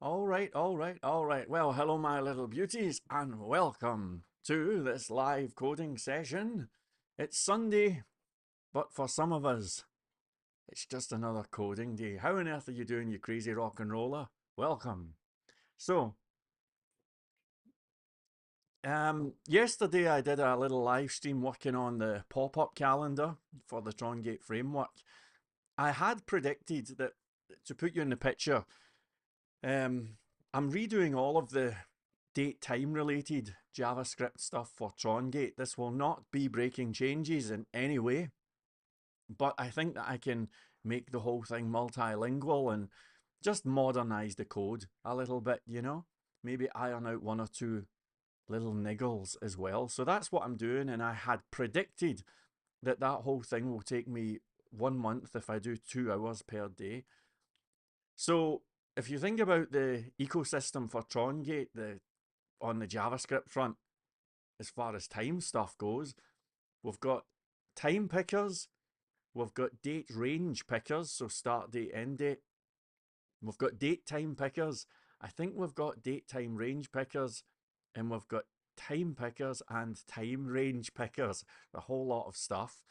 All right, all right, all right. Well, hello, my little beauties, and welcome to this live coding session. It's Sunday, but for some of us, it's just another coding day. How on earth are you doing, you crazy rock and roller? Welcome. So, yesterday I did a little live stream working on the pop-up calendar for the Trongate framework. I had predicted that, to put you in the picture, Um, I'm redoing all of the date time related JavaScript stuff for Trongate. This will not be breaking changes in any way, but I think that I can make the whole thing multilingual and just modernize the code a little bit, Maybe iron out one or two little niggles as well. So that's what I'm doing, and I had predicted that that whole thing will take me 1 month if I do 2 hours per day. So if you think about the ecosystem for Trongate, on the JavaScript front, as far as time stuff goes, we've got time pickers, we've got date range pickers, so start date, end date. We've got date time pickers. I think we've got date time range pickers, and we've got time pickers and time range pickers. A whole lot of stuff.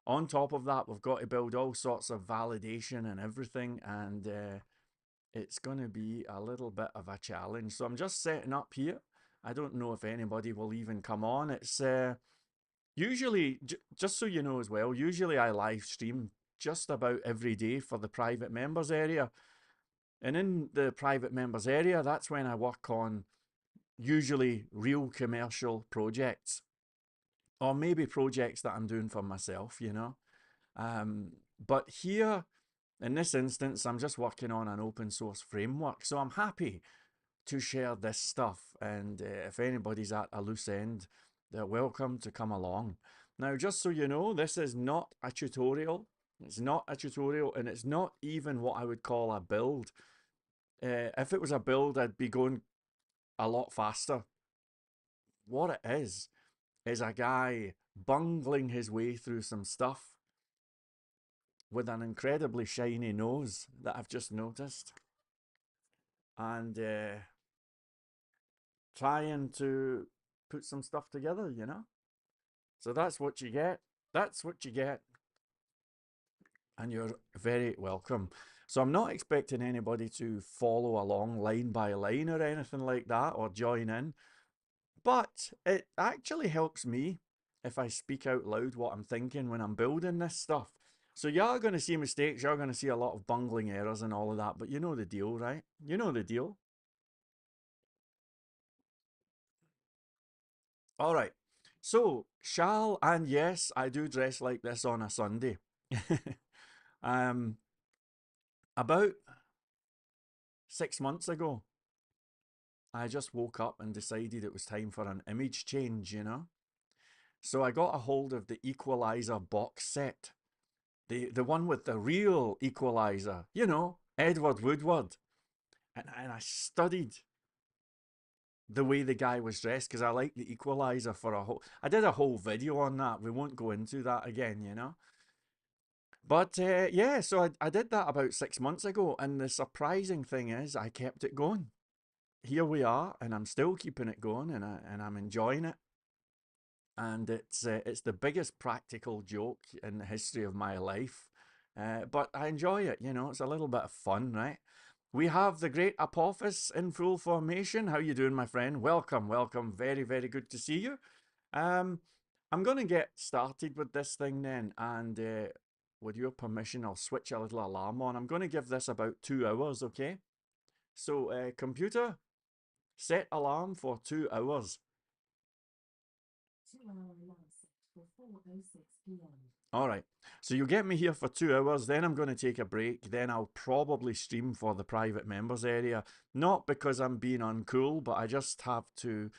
On top of that, we've got to build all sorts of validation and everything, and it's going to be a little bit of a challenge. So I'm just setting up here. I don't know if anybody will even come on. It's usually, just so you know as well, usually I live stream just about every day for the private members area. And in the private members area, that's when I work on usually real commercial projects, or maybe projects that I'm doing for myself. Um, but here, in this instance, I'm just working on an open source framework. So I'm happy to share this stuff. And if anybody's at a loose end, they're welcome to come along. Now, just so you know, this is not a tutorial. It's not a tutorial, and it's not even what I would call a build. If it was a build, I'd be going a lot faster. What it is a guy bungling his way through some stuff with an incredibly shiny nose that I've just noticed, and trying to put some stuff together. So that's what you get. That's what you get. And you're very welcome. So I'm not expecting anybody to follow along line by line or anything like that or join in. But it actually helps me if I speak out loud what I'm thinking when I'm building this stuff. So you're going to see mistakes, you're going to see a lot of bungling errors and all of that, but you know the deal, right? You know the deal. All right. So, shall and yes, I do dress like this on a Sunday. um, about 6 months ago, I just woke up and decided it was time for an image change. So I got a hold of the Equalizer box set, the one with the real equalizer, Edward Woodward. And I studied the way the guy was dressed because I like the equalizer for a whole. I did a whole video on that. We won't go into that again. But yeah, so I did that about 6 months ago, and the surprising thing is I kept it going. Here we are, and I'm still keeping it going, and I'm enjoying it. And it's the biggest practical joke in the history of my life. But I enjoy it. It's a little bit of fun, right? We have the great Apophis in full formation. How you doing, my friend? Welcome, welcome. Very, very good to see you. Um, I'm going to get started with this thing then, and with your permission, I'll switch a little alarm on. I'm going to give this about 2 hours, okay? So, computer, set alarm for 2 hours. All right. So you get me here for 2 hours, then I'm going to take a break, then I'll probably stream for the private members area. Not because I'm being uncool, but I just have to.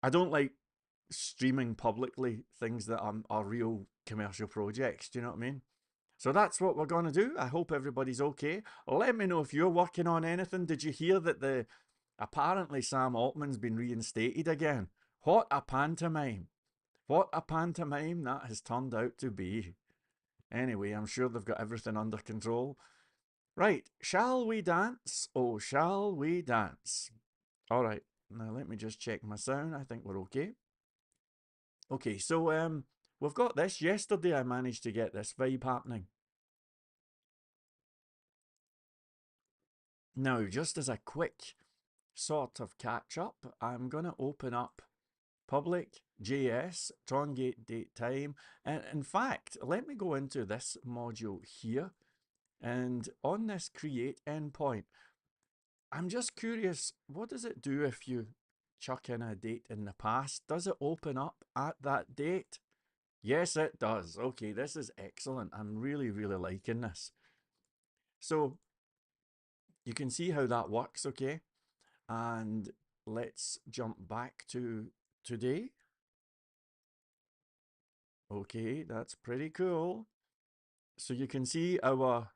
I don't like streaming publicly things that are real commercial projects. Do you know what I mean? So that's what we're going to do. I hope everybody's okay. Let me know if you're working on anything. Did you hear that the apparently Sam Altman's been reinstated again? What a pantomime. What a pantomime that has turned out to be. Anyway, I'm sure they've got everything under control. Right, shall we dance? Oh, shall we dance? All right, now let me just check my sound. I think we're okay. Okay, so we've got this. Yesterday I managed to get this vibe happening. Now, just as a quick sort of catch up, I'm going to open up public JS, Trongate datetime. And in fact, let me go into this module here. And on this create endpoint, I'm just curious, what does it do if you chuck in a date in the past? Does it open up at that date? Yes, it does. Okay, this is excellent. I'm really, really liking this. So you can see how that works, okay? And let's jump back to today. Okay, that's pretty cool. So you can see our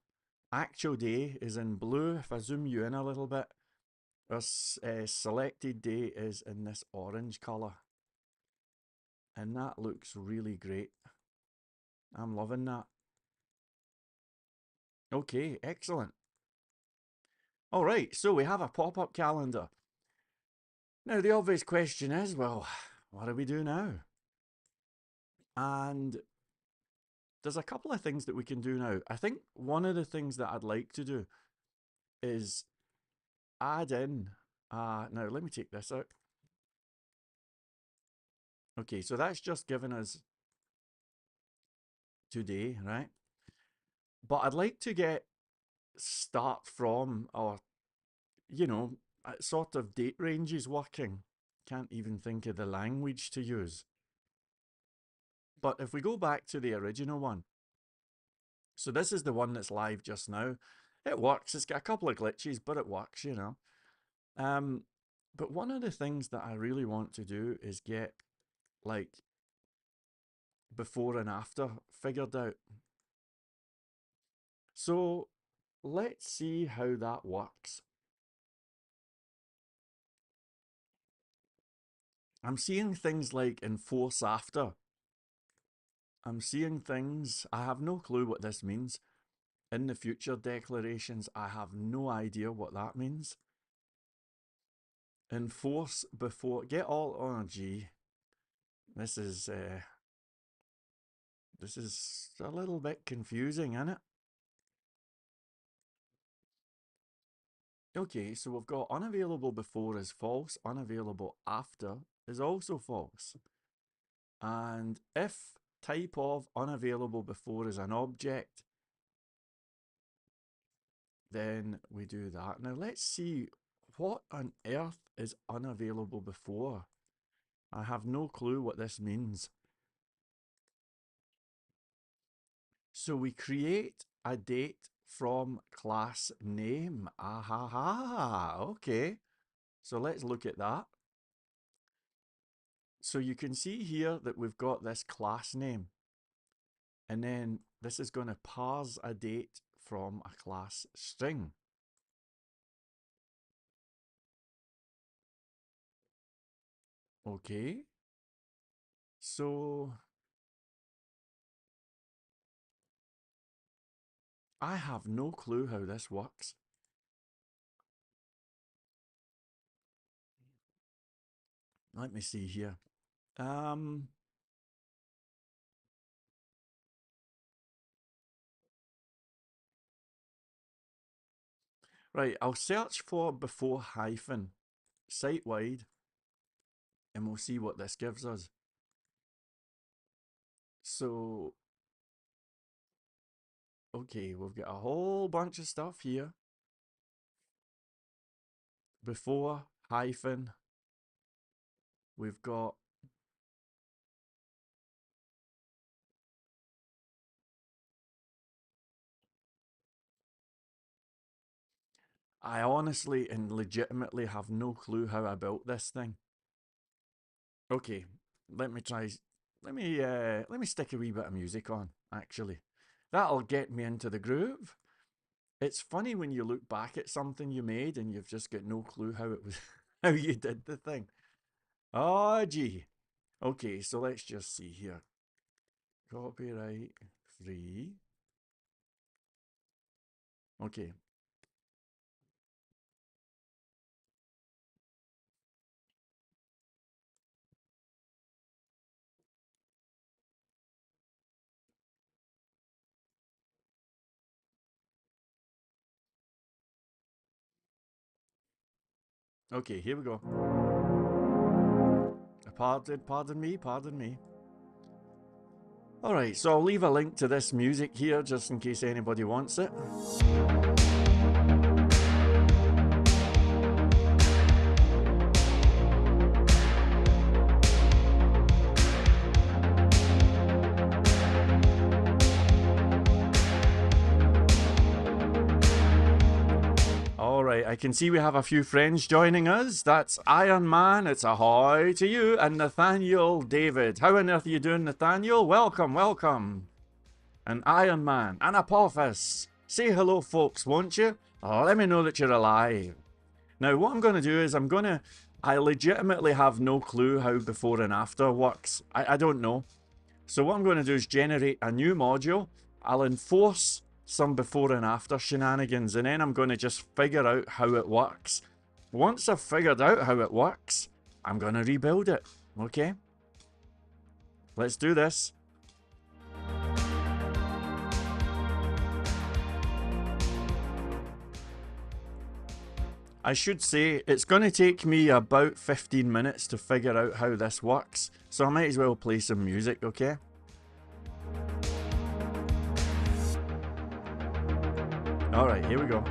actual day is in blue. If I zoom you in a little bit, our selected day is in this orange color. And that looks really great. I'm loving that. Okay, excellent. All right, so we have a pop-up calendar. Now, the obvious question is, well, what do we do now? And there's a couple of things that we can do now. I think one of the things that I'd like to do is add in, now let me take this out. Okay, so that's just given us today, right? But I'd like to get start from, or, you know, sort of date ranges working. Can't even think of the language to use. But if we go back to the original one, so this is the one that's live just now. It works. It's got a couple of glitches, but it works, you know. But one of the things that I really want to do is get like before and after figured out. So let's see how that works. I'm seeing things like enforce after. I'm seeing things, I have no clue what this means. In the future declarations, I have no idea what that means. Enforce before, get all, oh gee. This is a little bit confusing, isn't it? Okay, so we've got unavailable before is false, unavailable after is also false. And if type of unavailable before is an object, then we do that. Now let's see, what on earth is unavailable before? I have no clue what this means. So we create a date from class name. Ah, okay. So let's look at that. So you can see here that we've got this class name. And then this is going to parse a date from a class string. Okay. So I have no clue how this works. Let me see here. Right, I'll search for before hyphen site wide and we'll see what this gives us. So, okay, we've got a whole bunch of stuff here. Before hyphen, we've got I honestly and legitimately have no clue how I built this thing. Okay, let me try. Let me stick a wee bit of music on. Actually, that'll get me into the groove. It's funny when you look back at something you made and you've just got no clue how it was, how you did the thing. Oh, gee. Okay, so let's just see here. Copyright free. Okay, Okay, here we go. Pardon me. Alright, so I'll leave a link to this music here just in case anybody wants it. Alright, I can see we have a few friends joining us. That's Iron Man, it's ahoy to you, and Nathaniel David. How on earth are you doing, Nathaniel? Welcome, welcome. And Iron Man, and Apophis. Say hello, folks, won't you? Let me know that you're alive. Now, what I'm going to do is I legitimately have no clue how before and after works. I don't know. So what I'm going to do is generate a new module. I'll enforce some before and after shenanigans, and then I'm going to just figure out how it works. Once I've figured out how it works, I'm going to rebuild it. Okay? Let's do this. I should say it's going to take me about 15 minutes to figure out how this works, so I might as well play some music, okay? Alright, here we go.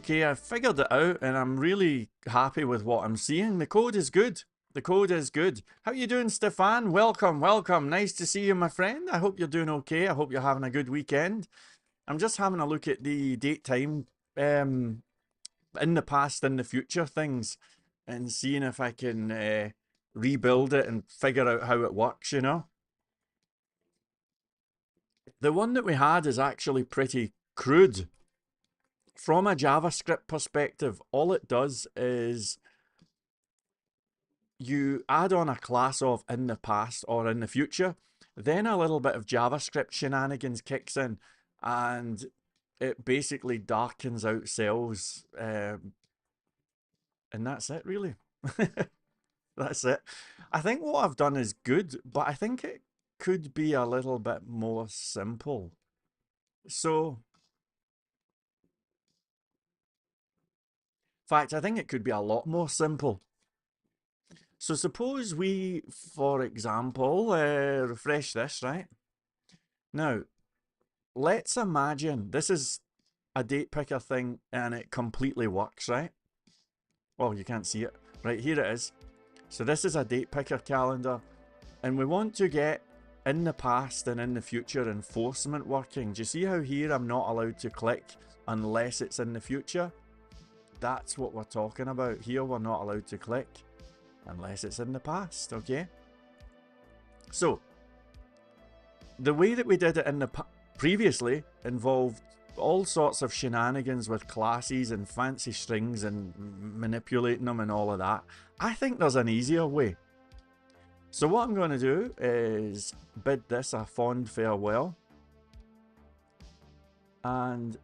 okay. I figured it out and I'm really happy with what I'm seeing. The code is good. The code is good. How you doing, Stefan? Welcome, welcome. Nice to see you, my friend. I hope you're doing okay. I hope you're having a good weekend. I'm just having a look at the date time in the past, in the future things and seeing if I can rebuild it and figure out how it works, you know? The one that we had is actually pretty crude. From a JavaScript perspective, all it does is you add on a class of in the past or in the future, then a little bit of JavaScript shenanigans kicks in and it basically darkens out cells. And that's it, really. That's it. I think what I've done is good, but I think it could be a little bit more simple. So, in fact, I think it could be a lot more simple. So suppose we, for example, refresh this, right? Now, let's imagine this is a date picker thing and it completely works, right? Well, you can't see it. Right, here it is. So this is a date picker calendar and we want to get in the past and in the future enforcement working. Do you see how here I'm not allowed to click unless it's in the future? That's what we're talking about. Here we're not allowed to click unless it's in the past, okay? So, the way that we did it in the previously involved all sorts of shenanigans with classes and fancy strings and manipulating them and all of that. I think there's an easier way. So what I'm going to do is bid this a fond farewell. And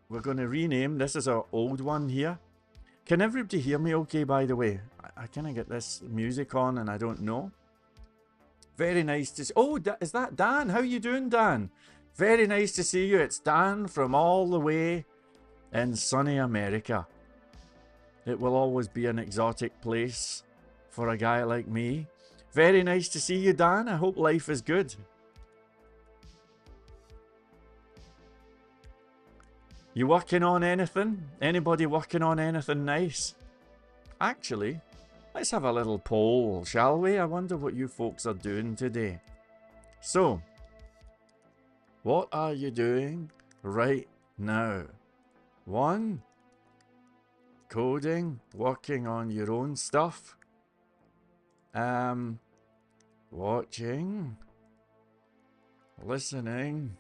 we're going to rename, this is our old one here. Can everybody hear me okay, by the way? I kind of get this music on and I don't know. Very nice to see. Oh, is that Dan? How you doing, Dan? Very nice to see you. It's Dan from all the way in sunny America. It will always be an exotic place for a guy like me. Very nice to see you, Dan. I hope life is good. You working on anything? Anybody working on anything nice? Actually, let's have a little poll, shall we? I wonder what you folks are doing today. So, what are you doing right now? 1, coding, working on your own stuff. Watching, listening.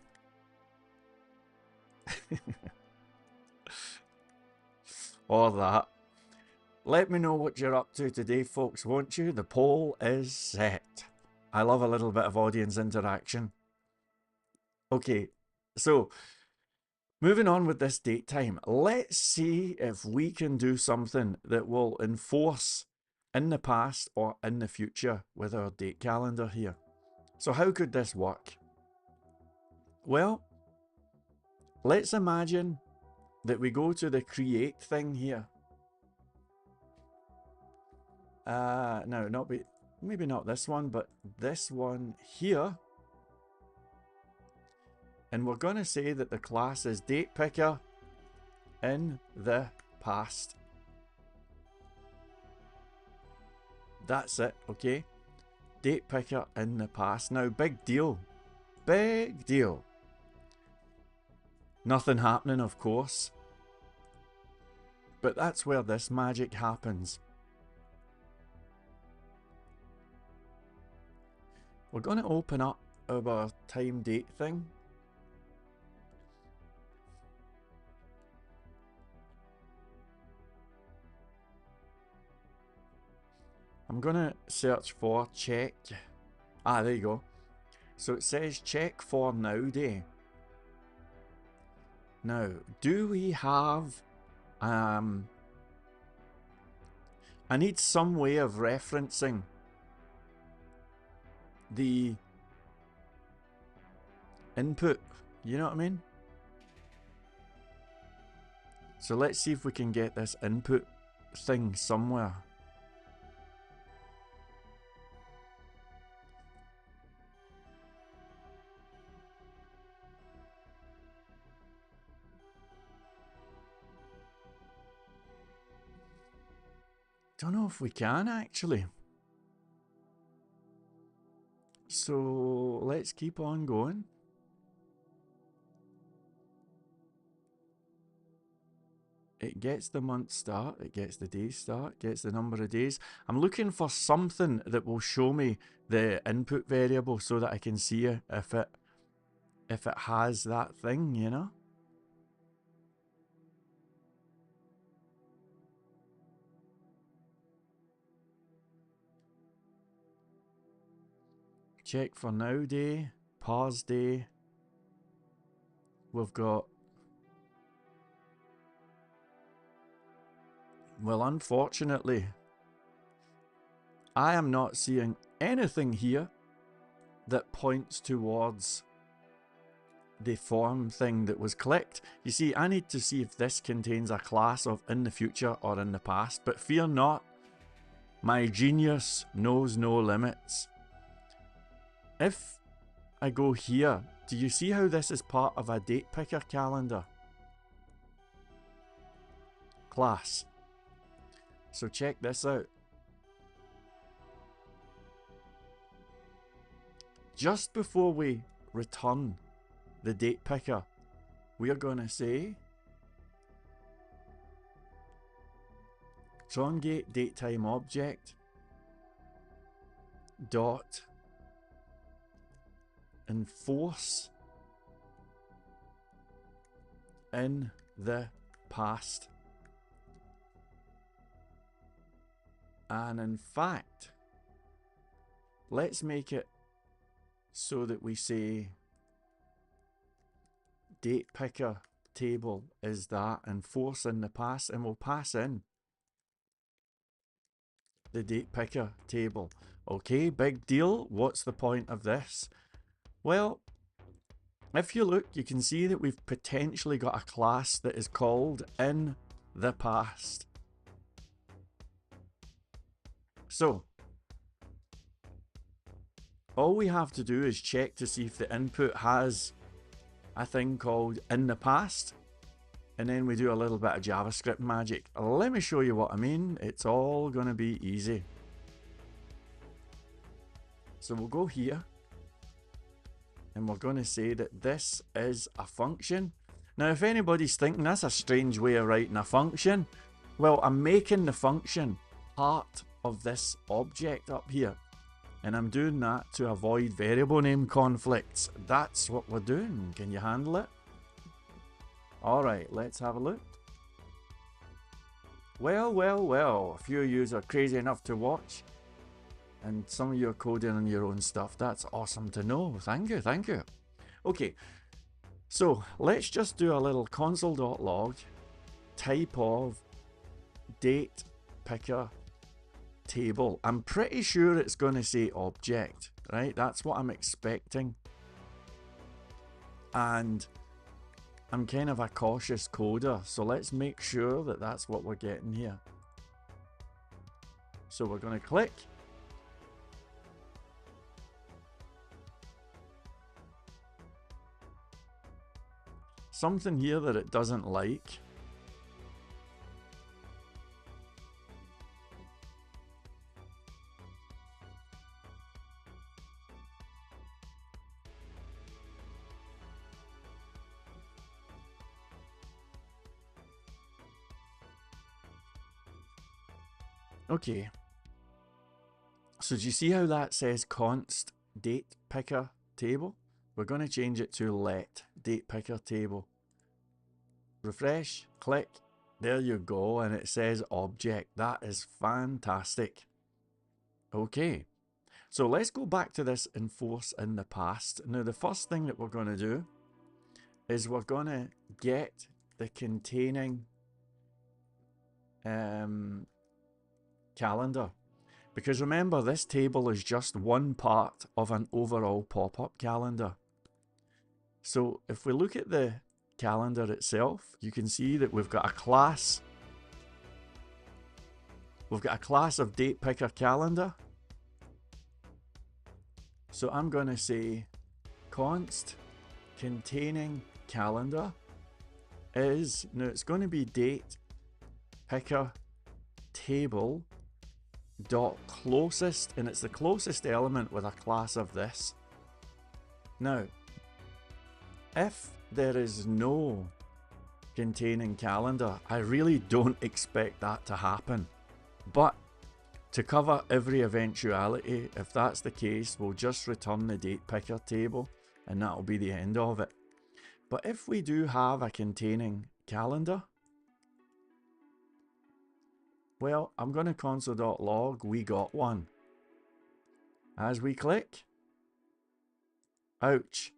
Or that. Let me know what you're up to today, folks, won't you? The poll is set. I love a little bit of audience interaction. Okay, so moving on with this date time, let's see if we can do something that will enforce in the past or in the future with our date calendar here. So how could this work? Well, let's imagine that we go to the create thing here. No, maybe not this one, but this one here. And we're going to say that the class is date picker in the past. That's it, okay? Date picker in the past. Now, big deal. Big deal. Nothing happening, of course. But that's where this magic happens. We're going to open up our time date thing. I'm going to search for check. Ah, there you go. So it says check for now day. Now, do we have... I need some way of referencing the input. You know what I mean? So let's see if we can get this input thing somewhere. Don't know if we can actually. So let's keep on going. It gets the month start, it gets the day start, gets the number of days. I'm looking for something that will show me the input variable so that I can see if it has that thing, you know? Check for now day, pause day. We've got, well, unfortunately, I am not seeing anything here that points towards the form thing that was clicked. You see, I need to see if this contains a class of in the future or in the past, but fear not, my genius knows no limits. If I go here, do you see how this is part of a date picker calendar class? So check this out. Just before we return the date picker, we are going to say Trongate datetime object dot enforce in the past. And in fact, let's make it so that we say date picker table is that enforce in the past, and we'll pass in the date picker table. Okay, big deal. What's the point of this? Well, if you look, you can see that we've potentially got a class that is called in the past. So all we have to do is check to see if the input has a thing called in the past, and then we do a little bit of JavaScript magic. Let me show you what I mean. It's all going to be easy. So we'll go here, and we're going to say that this is a function. Now, if anybody's thinking that's a strange way of writing a function, well, I'm making the function part of this object up here, and I'm doing that to avoid variable name conflicts. That's what we're doing. Can you handle it? Alright, let's have a look. Well, a few of you are crazy enough to watch, and some of you are coding on your own stuff. That's awesome to know. Thank you, thank you. Okay, so let's just do a little console.log type of date picker table. I'm pretty sure it's going to say object, right? That's what I'm expecting. And I'm kind of a cautious coder, so let's make sure that that's what we're getting here. So we're going to click. Something here that it doesn't like. Okay, so do you see how that says const date picker table? We're going to change it to let date picker table. Refresh, click, there you go, and it says object. That is fantastic. Okay, so let's go back to this enforce in the past. Now, the first thing that we're going to do is we're going to get the containing calendar, because remember, this table is just one part of an overall pop-up calendar. So if we look at the calendar itself, you can see that we've got a class. We've got a class of date picker calendar. So I'm going to say const containing calendar is, now it's going to be date picker table dot closest, and it's the closest element with a class of this. Now, if there is no containing calendar, I really don't expect that to happen. But to cover every eventuality, if that's the case, we'll just return the date picker table and that'll be the end of it. But if we do have a containing calendar, well, I'm going to console.log, we got one. As we click, ouch.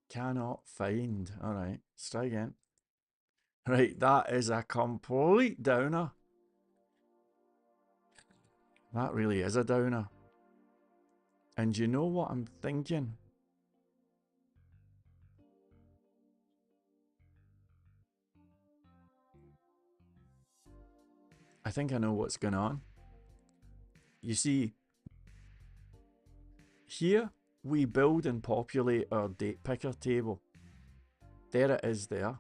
Cannot find. Alright, let's try again. Right, that is a complete downer. That really is a downer. And you know what I'm thinking? I think I know what's going on. You see, here we build and populate our date picker table. There it is there.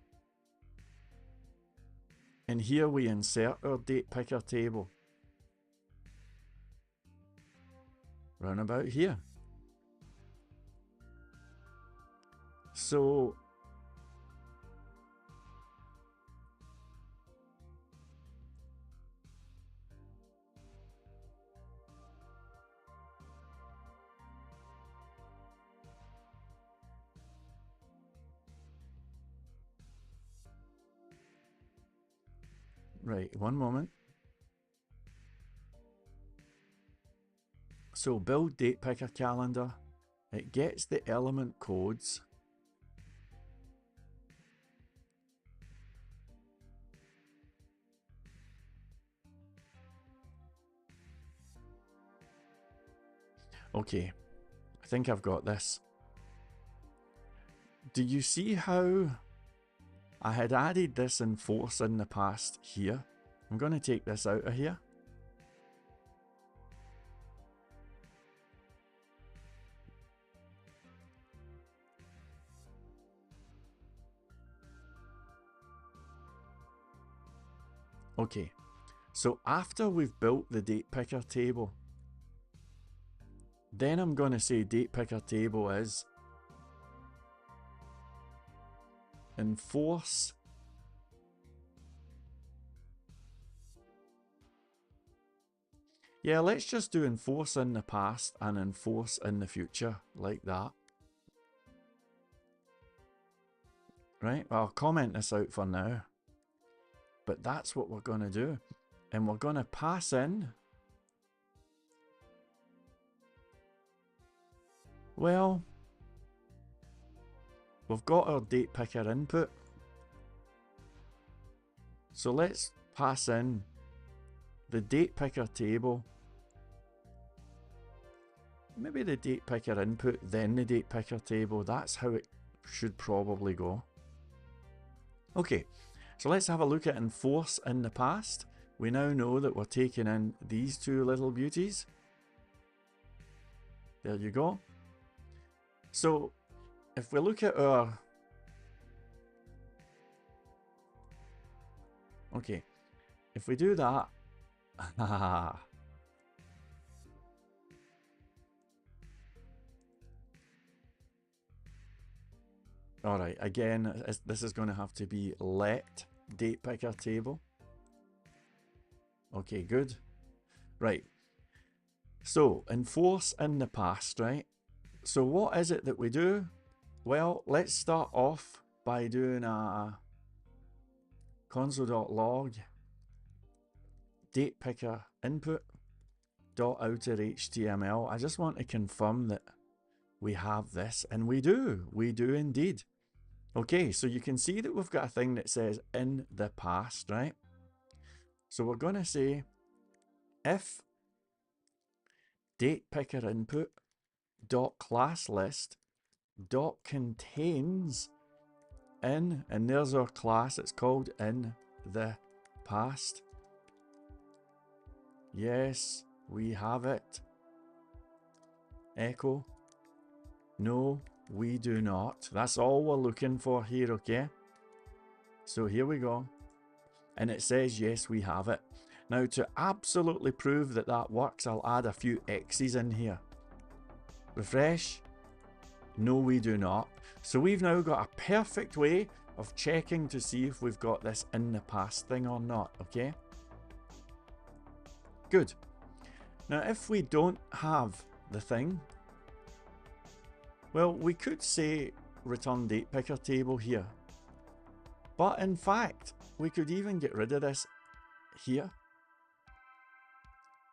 And here we insert our date picker table. Round about here. So right, one moment. So build date picker calendar. It gets the element codes. Okay, I think I've got this. Do you see how I had added this enforce in the past here? I'm going to take this out of here. Okay, so after we've built the date picker table, then I'm going to say date picker table is enforce yeah, let's just do enforce in the past and enforce in the future, like that. Right, I'll comment this out for now. But that's what we're going to do. And we're going to pass in, well, we've got our date picker input. So let's pass in the date picker table. Maybe the date picker input, then the date picker table. That's how it should probably go. Okay, so let's have a look at enforce in the past. We now know that we're taking in these two little beauties. There you go. So if we look at our... Okay, if we do that... Alright, again, this is going to have to be let date picker table. Okay, good. Right. So, enforce in the past, right? So what is it that we do? Well, let's start off by doing a console.log date picker input .outer HTML. I just want to confirm that we have this, and we do indeed. Okay, so you can see that we've got a thing that says in the past, right? So we're going to say if date picker input dot class list dot contains in, and there's our class, it's called in the past. Yes, we have it. Echo. No, we do not. That's all we're looking for here, okay? So here we go. and it says yes, we have it. Now, to absolutely prove that that works, I'll add a few X's in here. Refresh. No, we do not. So we've now got a perfect way of checking to see if we've got this in the past thing or not, okay? Good. Now, if we don't have the thing, well, we could say return date picker table here. But in fact, we could even get rid of this here.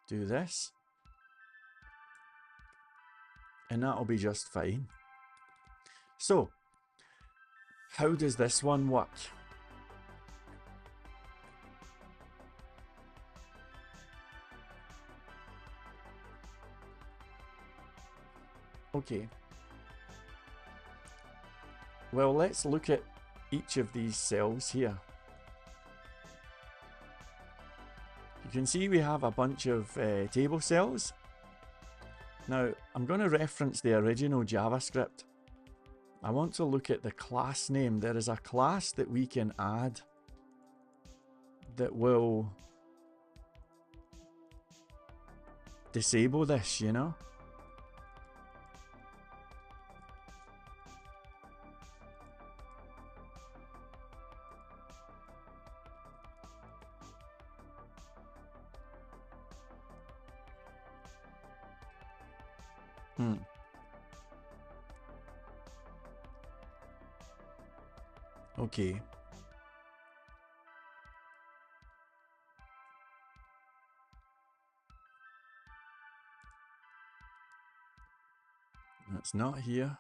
Do this. And that'll be just fine. So, how does this one work? Okay. Well, let's look at each of these cells here. You can see we have a bunch of table cells. Now, I'm going to reference the original JavaScript. I want to look at the class name. There is a class that we can add that will disable this, you know? Okay. It's not here.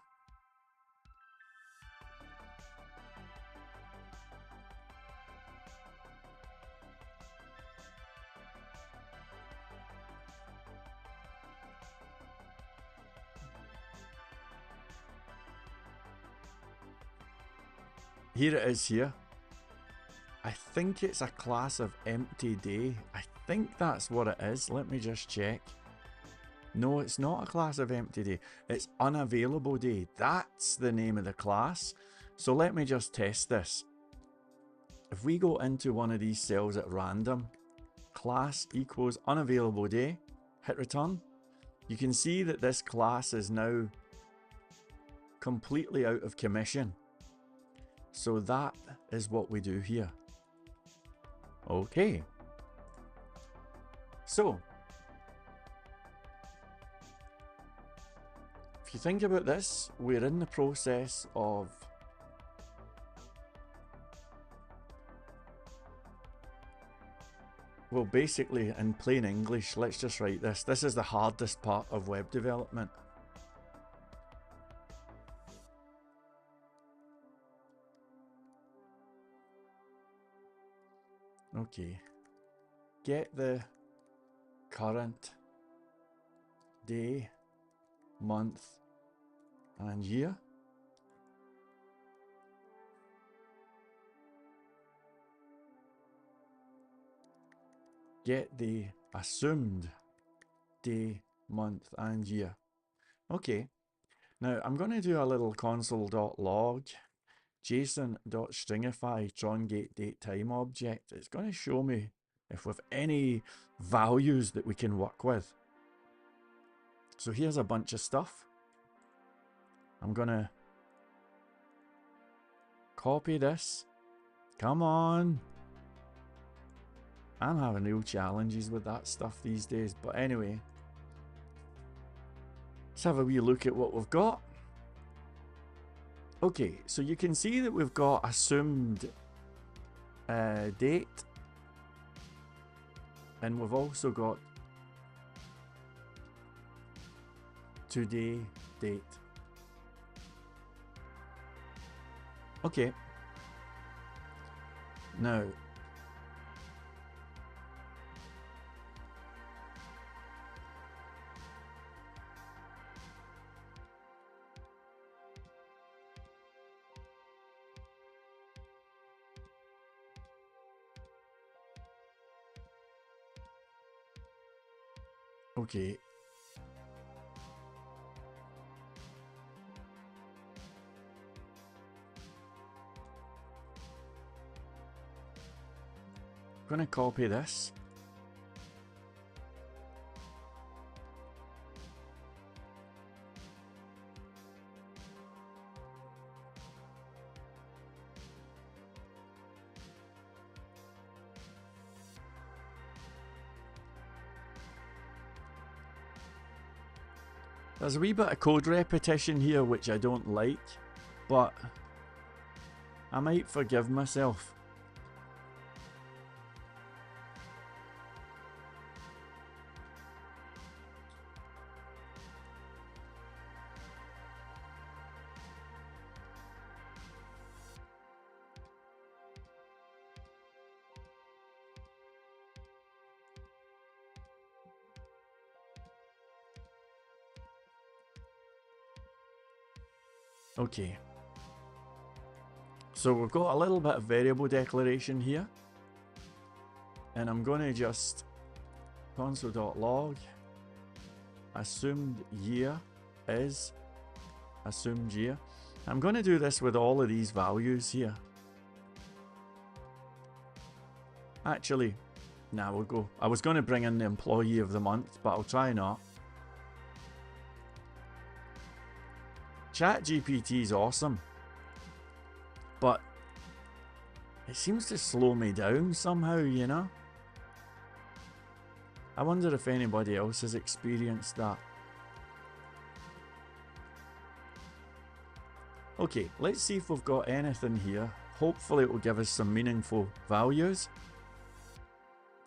Here it is here. I think it's a class of empty day. I think that's what it is. Let me just check. No, it's not a class of empty day. It's unavailable day. That's the name of the class. So let me just test this. If we go into one of these cells at random, class equals unavailable day, hit return, you can see that this class is now completely out of commission. So that is what we do here. Okay. So, if you think about this, we're in the process of well, basically, in plain English, let's just write this. This is the hardest part of web development. Okay. Get the current day, month, and year. Get the assumed day, month, and year. Okay. Now I'm going to do a little console.log JSON.stringify Trongate datetime object. It's going to show me if we've any values that we can work with. So here's a bunch of stuff. I'm going to copy this. Come on. I'm having real challenges with that stuff these days. But anyway, let's have a wee look at what we've got. Okay, so you can see that we've got assumed date, and we've also got today date. Okay. Now, okay. going to copy this. There's a wee bit of code repetition here which I don't like, but I might forgive myself. Okay, so we've got a little bit of variable declaration here, and I'm going to just console.log assumed year is assumed year. I'm going to do this with all of these values here. Actually, now we'll go. I was going to bring in the employee of the month, but I'll try not. ChatGPT is awesome, but it seems to slow me down somehow, you know? I wonder if anybody else has experienced that. Okay, let's see if we've got anything here. Hopefully it will give us some meaningful values.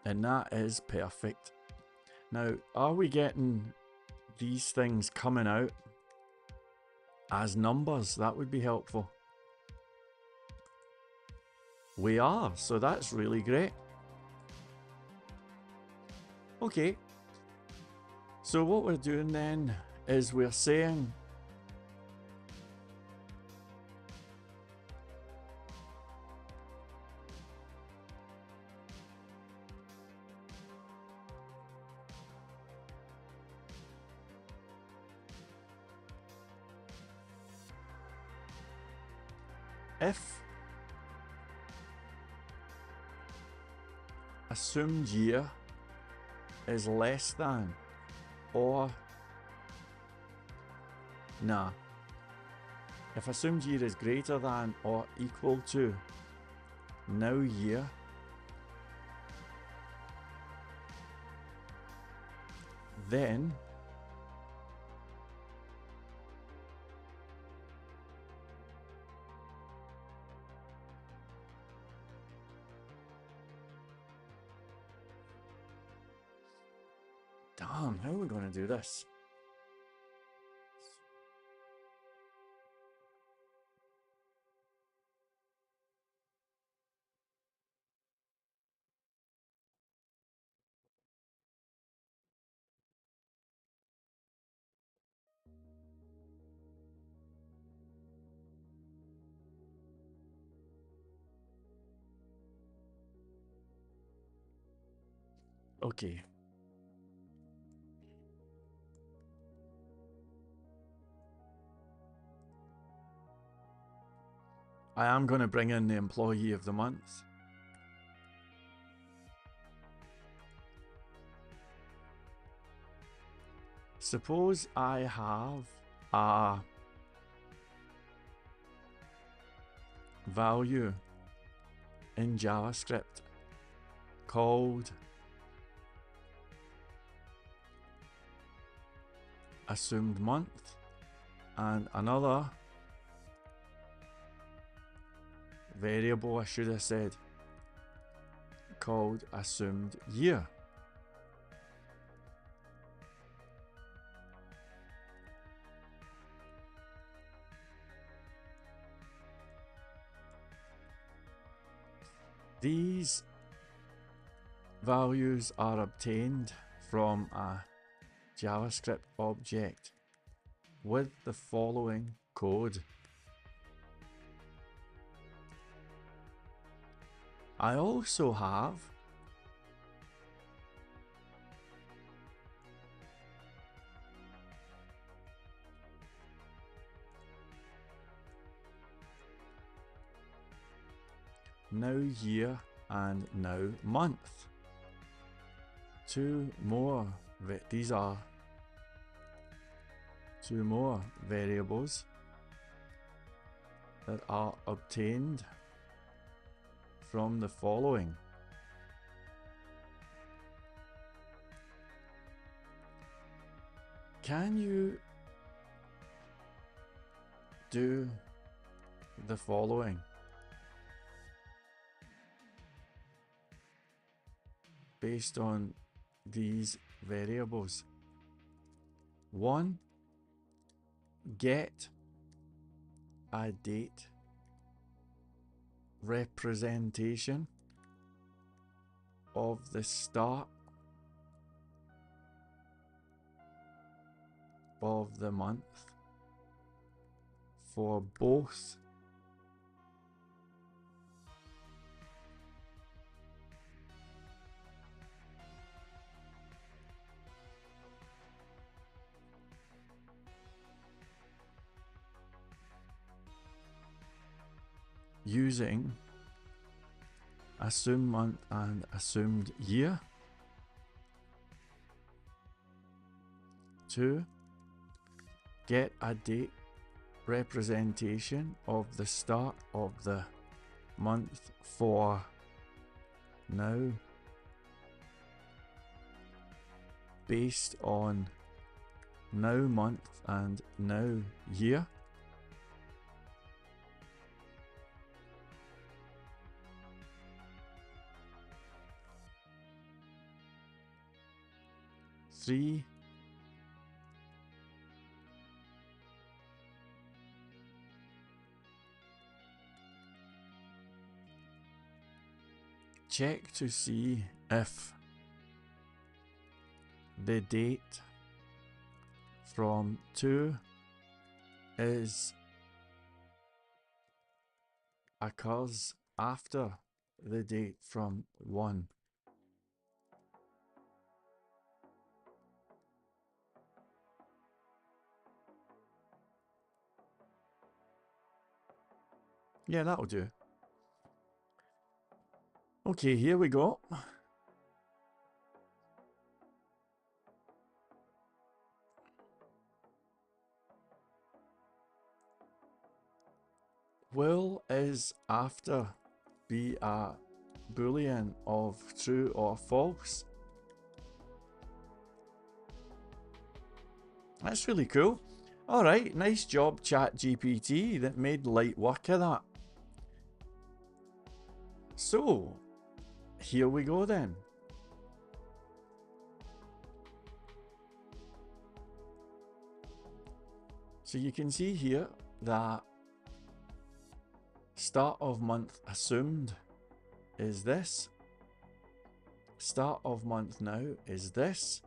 And that is perfect. Now, are we getting these things coming out as numbers? That would be helpful. We are, so that's really great. Okay, so what we're doing then is we're saying if assumed year is less than or if assumed year is greater than or equal to now year, then damn, how are we going to do this? Okay. I am going to bring in the employee of the month. Suppose I have a value in JavaScript called assumed month and another variable, I should have said, called assumed year. These values are obtained from a JavaScript object with the following code. I also have now year and now month. Two more, these are two more variables that are obtained from the following. Can you do the following? Based on these variables. 1. Get a date representation of the start of the month for both using assumed month and assumed year. 2. Get a date representation of the start of the month for now based on now month and now year. 3. Check to see if the date from 2 occurs after the date from 1. Yeah, that'll do. Okay, here we go. Will is after be a boolean of true or false. That's really cool. Alright, nice job ChatGPT, that made light work of that. So, here we go then. So you can see here that start of month assumed is this. Start of month now is this.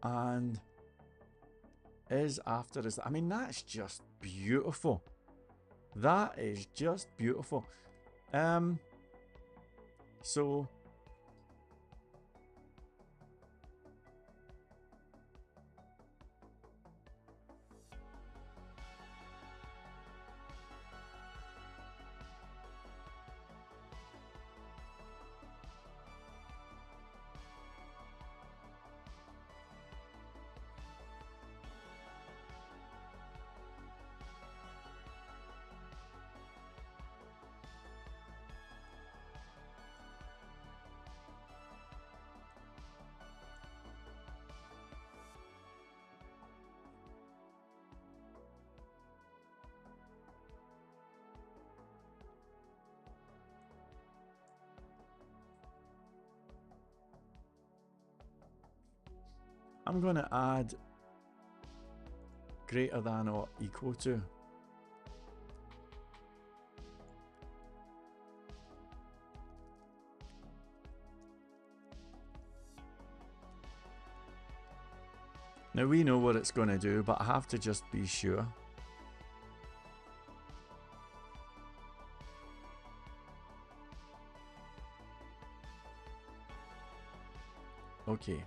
And is after is, I mean, that's just beautiful. That is just beautiful. So I'm going to add greater than or equal to. Now we know what it's going to do, but I have to just be sure. Okay.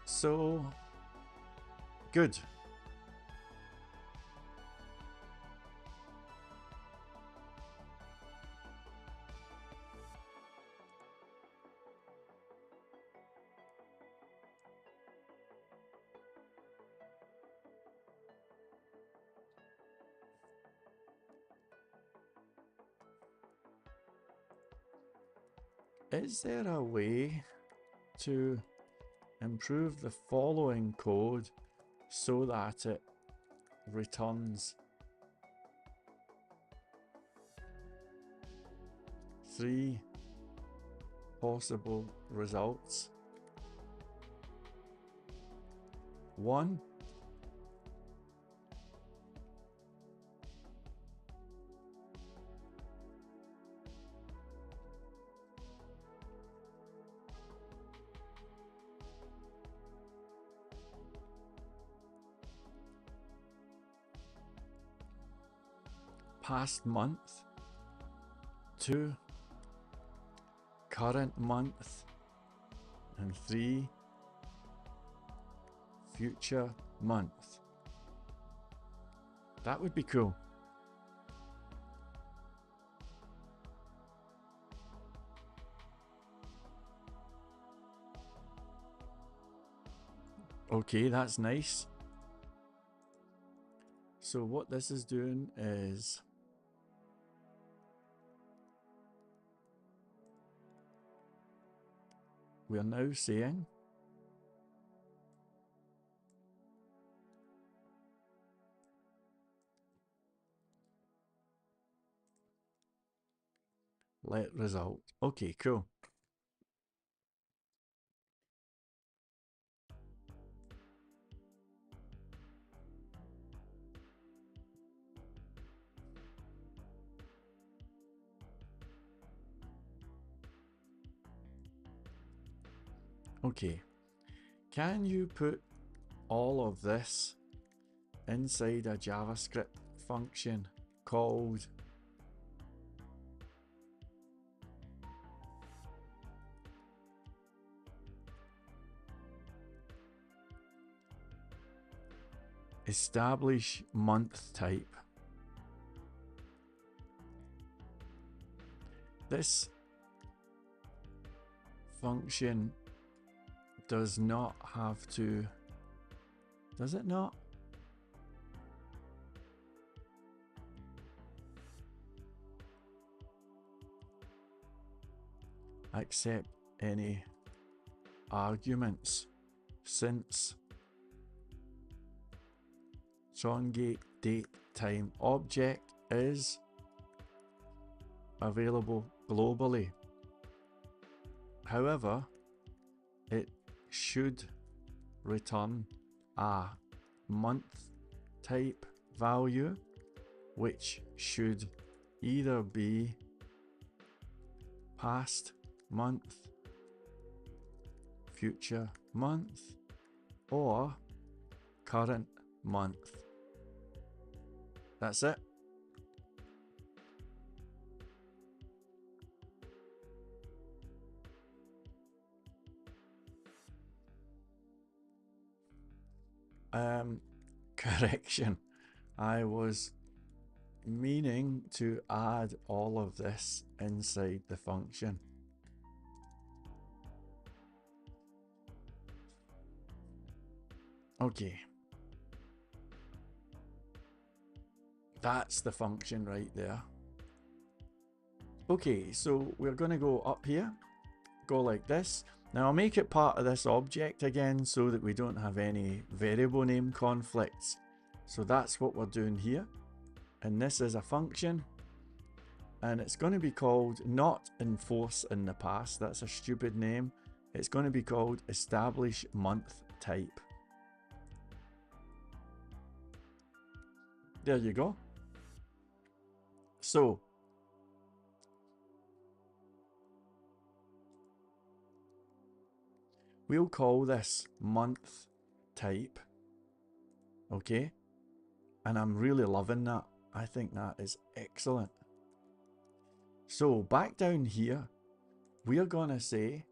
So, good. is there a way to improve the following code so that it returns 3 possible results? 1, past month, 2, current month, and 3, future month. That would be cool. Okay, that's nice. So what this is doing is we're now saying let result. Okay, cool. Okay, can you put all of this inside a JavaScript function called establish month type? This function does not have to, does it not? Accept any arguments, since Trongate datetime object is available globally. However, it should return a month type value, which should either be past month, future month, or current month. That's it. Correction. I was meaning to add all of this inside the function. Okay. That's the function right there. Okay, so we're going to go up here, go like this. Now I'll make it part of this object again so that we don't have any variable name conflicts. So that's what we're doing here. And this is a function. And it's going to be called not enforce in the past. That's a stupid name. It's going to be called establish month type. There you go. So we'll call this month type. Okay. And I'm really loving that. I think that is excellent. So back down here, we are going to say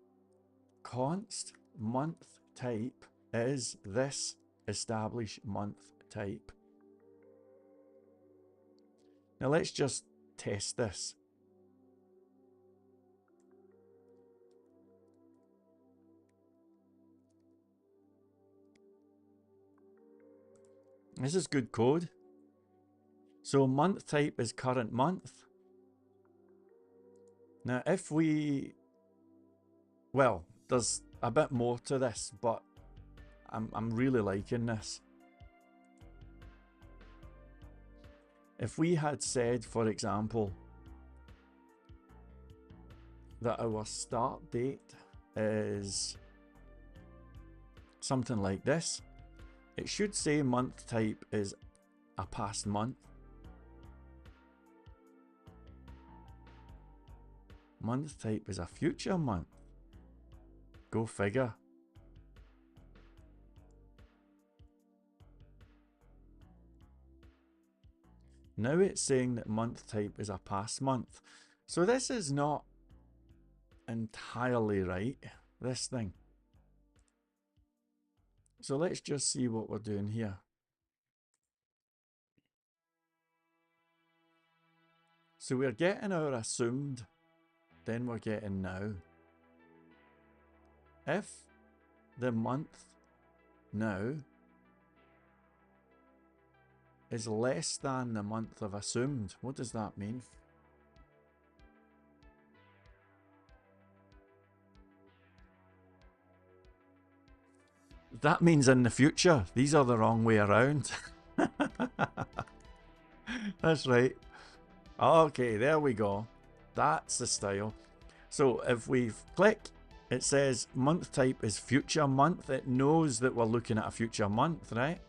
const month type is this establish month type. Now let's just test this. This is good code. So month type is current month. Now if we Well, there's a bit more to this, but I'm really liking this. If we had said, for example, that our start date is something like this, it should say month type is a past month. Month type is a future month. Go figure. Now it's saying that month type is a past month. So this is not entirely right, this thing. So let's just see what we're doing here. So we're getting our assumed, then we're getting now. If the month now is less than the month of assumed, what does that mean? That means in the future. These are the wrong way around. That's right. Okay, there we go. That's the style. So if we click, it says month type is future month. It knows that we're looking at a future month, right?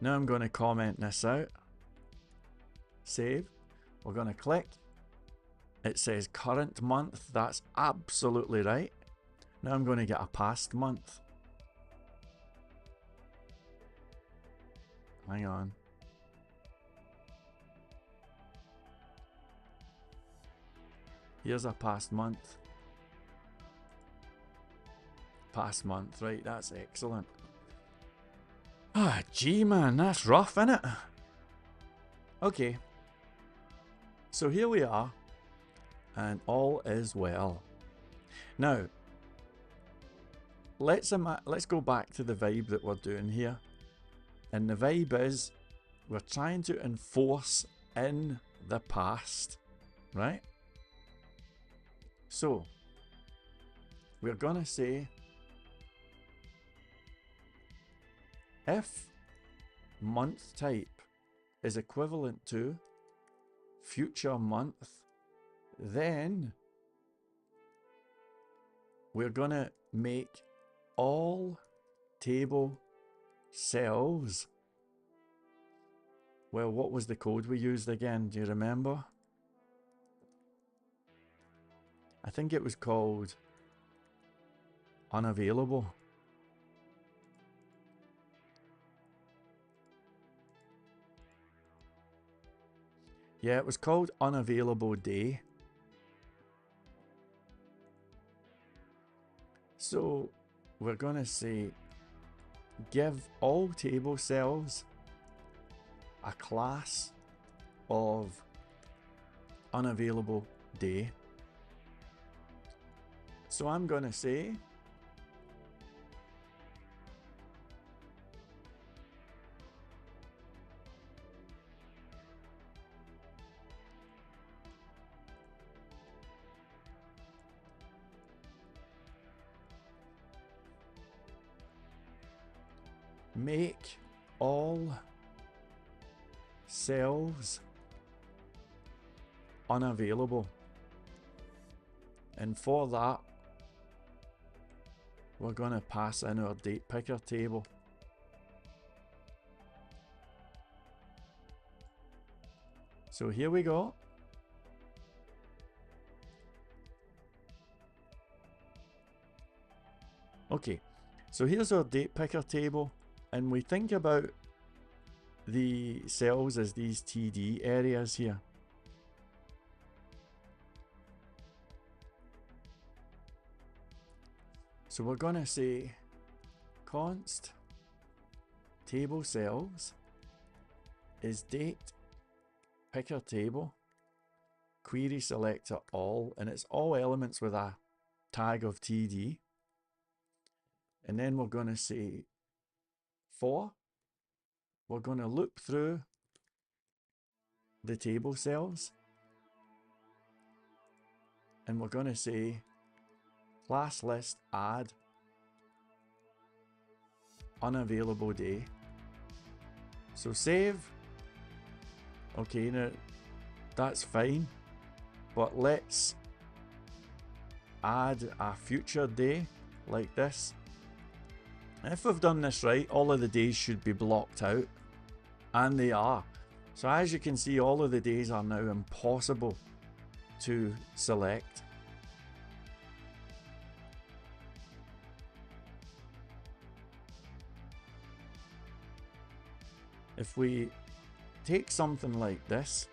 Now I'm going to comment this out. Save. We're going to click. It says current month. That's absolutely right. Now I'm going to get a past month. Hang on. Here's a past month. Past month, right? That's excellent. Ah, gee, man, that's rough, innit? Okay. So here we are, and all is well. Now, let's go back to the vibe that we're doing here. And the vibe is we're trying to enforce in the past, right? So we're gonna say if month type is equivalent to future month, then we're gonna make all table cells. Well, what was the code we used again? Do you remember? I think it was called unavailable. Yeah, it was called unavailable day. So we're going to say give all table cells a class of unavailable day. So I'm going to say make all cells unavailable. And for that, we're going to pass in our date picker table. So here we go. Okay, so here's our date picker table, and we think about the cells as these TD areas here. So we're going to say const table cells is date picker table query selector all, and it's all elements with a tag of TD. And then we're going to say for, we're going to loop through the table cells. and we're going to say class list add unavailable day. So save. Okay, now that's fine, but let's add a future day like this. If we've done this right, all of the days should be blocked out, and they are. So as you can see, all of the days are now impossible to select. If we take something like this,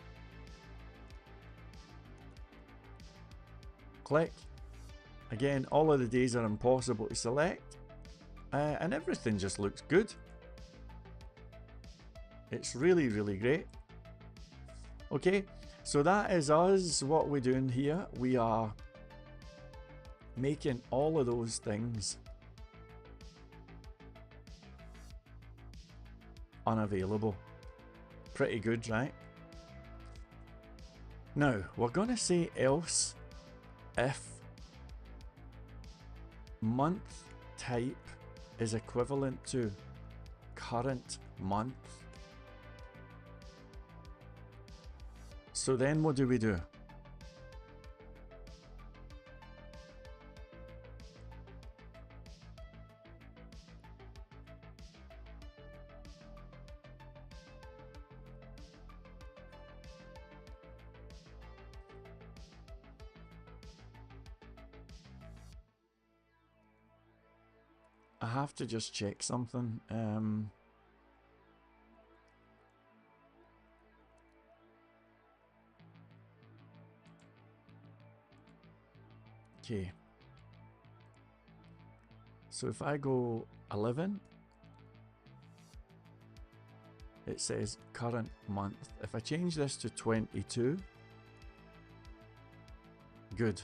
click, again, all of the days are impossible to select, and everything just looks good. It's really, really great. Okay, so that is us. What we're doing here, we are making all of those things unavailable. Pretty good, right? Now, we're going to say else if month type is equivalent to current month. So then what do we do? I have to just check something. Okay. So if I go 11, it says current month. If I change this to 22, good.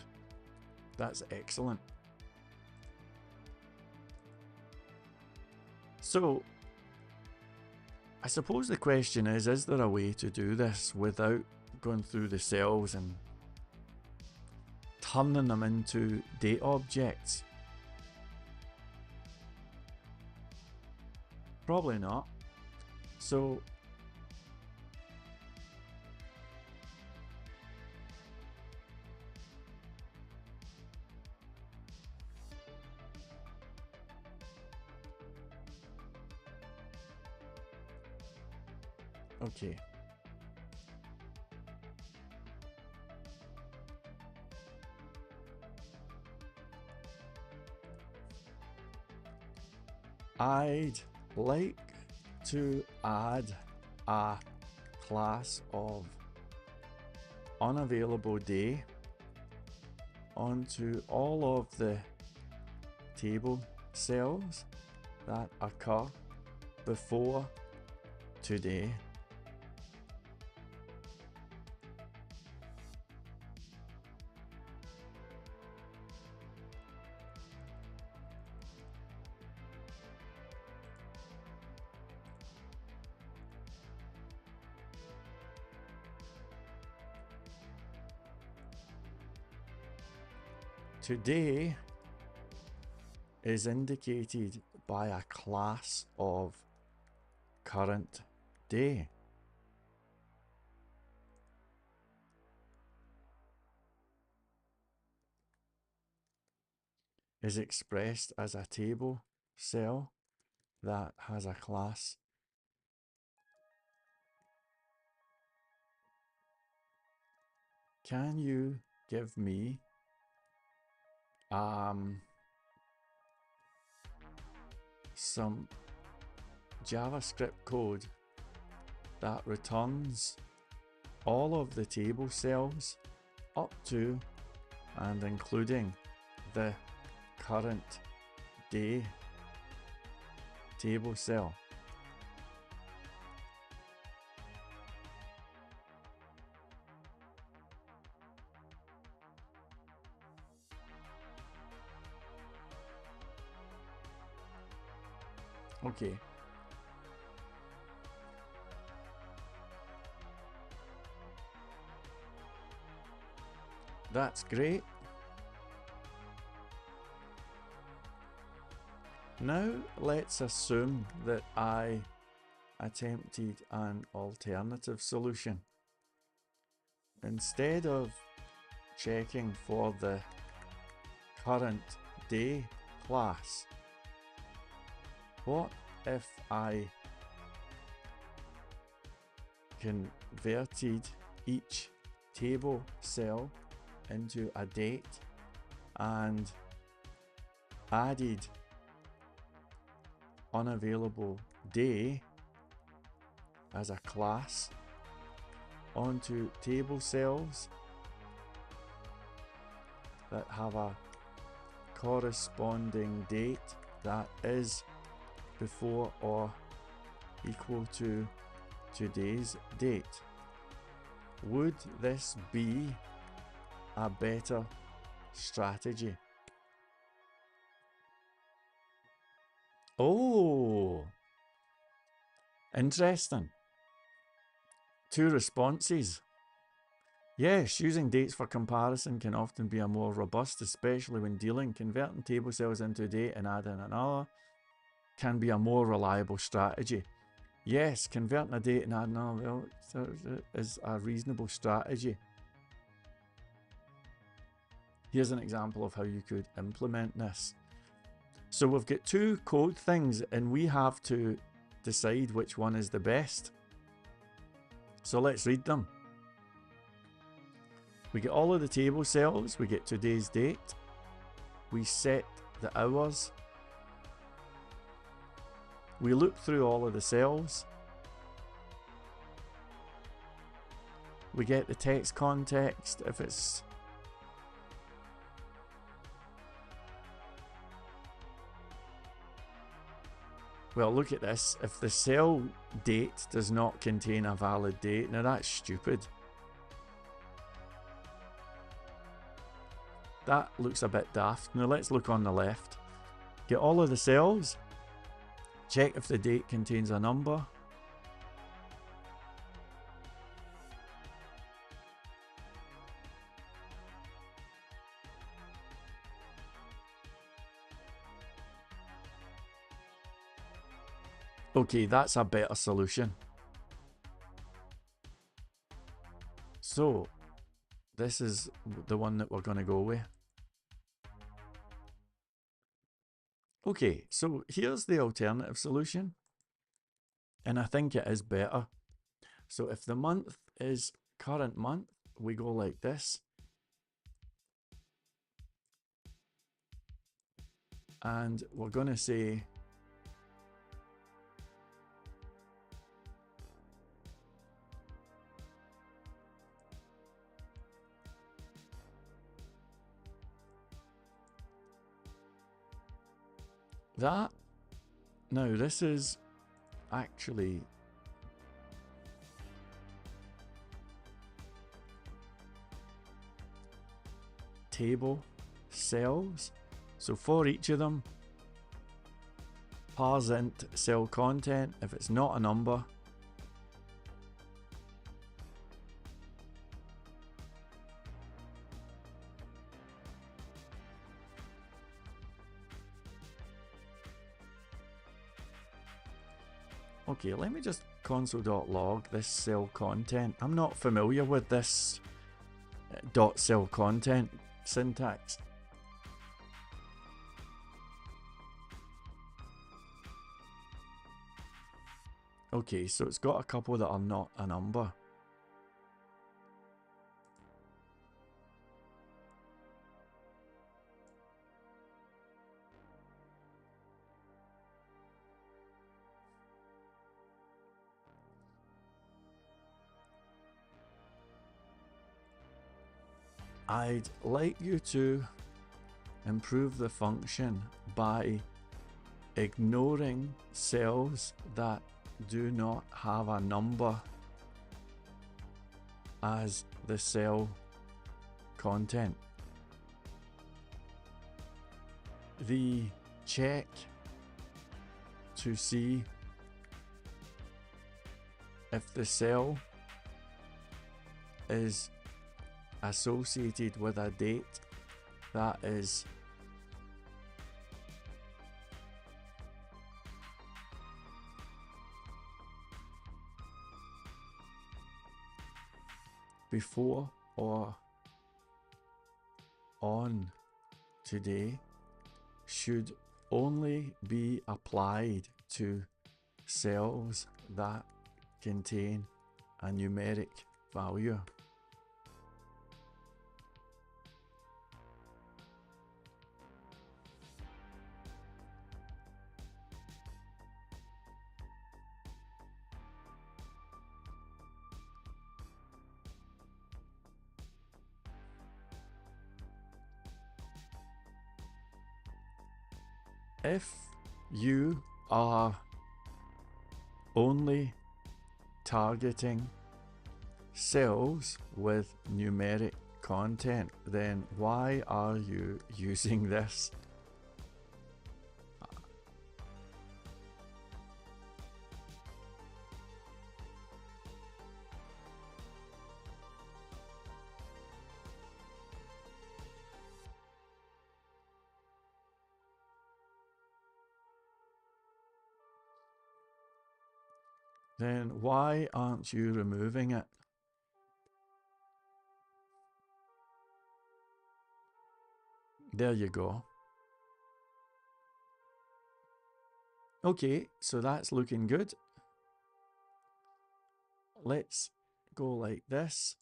That's excellent. So I suppose the question is there a way to do this without going through the cells and turning them into date objects? Probably not. So okay. I'd like to add a class of unavailable day onto all of the table cells that occur before today. Today is indicated by a class of current day. Is expressed as a table cell that has a class. Can you give me some JavaScript code that returns all of the table cells up to and including the current day table cell? Okay. That's great. Now let's assume that I attempted an alternative solution. Instead of checking for the current day class, what if I converted each table cell into a date and added unavailable day as a class onto table cells that have a corresponding date that is before or equal to today's date? Would this be a better strategy? Oh, interesting. Two responses. Yes, using dates for comparison can often be a more robust, especially when dealing. Converting table cells into a date and adding another can be a more reliable strategy. Yes, converting a date and adding another is a reasonable strategy. Here's an example of how you could implement this. So we've got two code things and we have to decide which one is the best. So let's read them. We get all of the table cells, we get today's date, we set the hours, we look through all of the cells, we get the text context if it's well, look at this. If the cell date does not contain a valid date, now that's stupid. That looks a bit daft. Now let's look on the left. Get all of the cells. Check if the date contains a number. Okay, that's a better solution. So, this is the one that we're going to go with. Okay, so here's the alternative solution. And I think it is better. So if the month is current month, we go like this. And we're going to say that. Now this is actually table cells. So for each of them, parse int cell content. If it's not a number, okay, let me just console.log this cell content. I'm not familiar with this dot cell content syntax. Okay, so it's got a couple that are not a number. I'd like you to improve the function by ignoring cells that do not have a number as the cell content. The check to see if the cell is associated with a date that is before or on today should only be applied to cells that contain a numeric value. If you are only targeting cells with numeric content, then why are you using this? Then why aren't you removing it? There you go. Okay, so that's looking good. Let's go like this.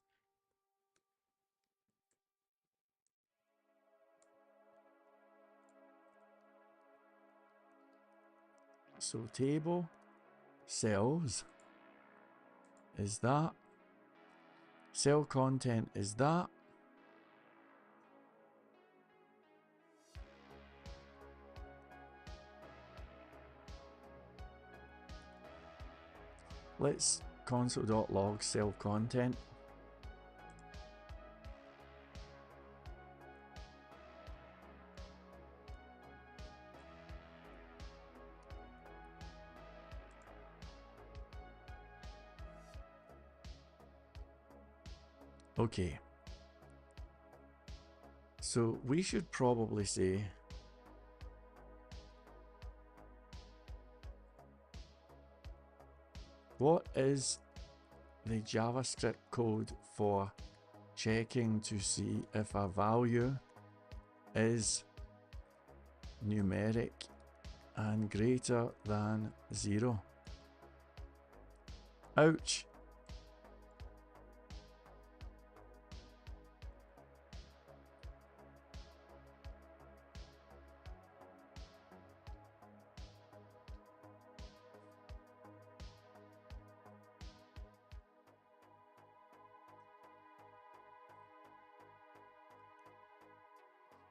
So table, cells is that. Cell content is that. Let's console.log cell content. Okay. So we should probably say what is the JavaScript code for checking to see if a value is numeric and greater than 0. Ouch.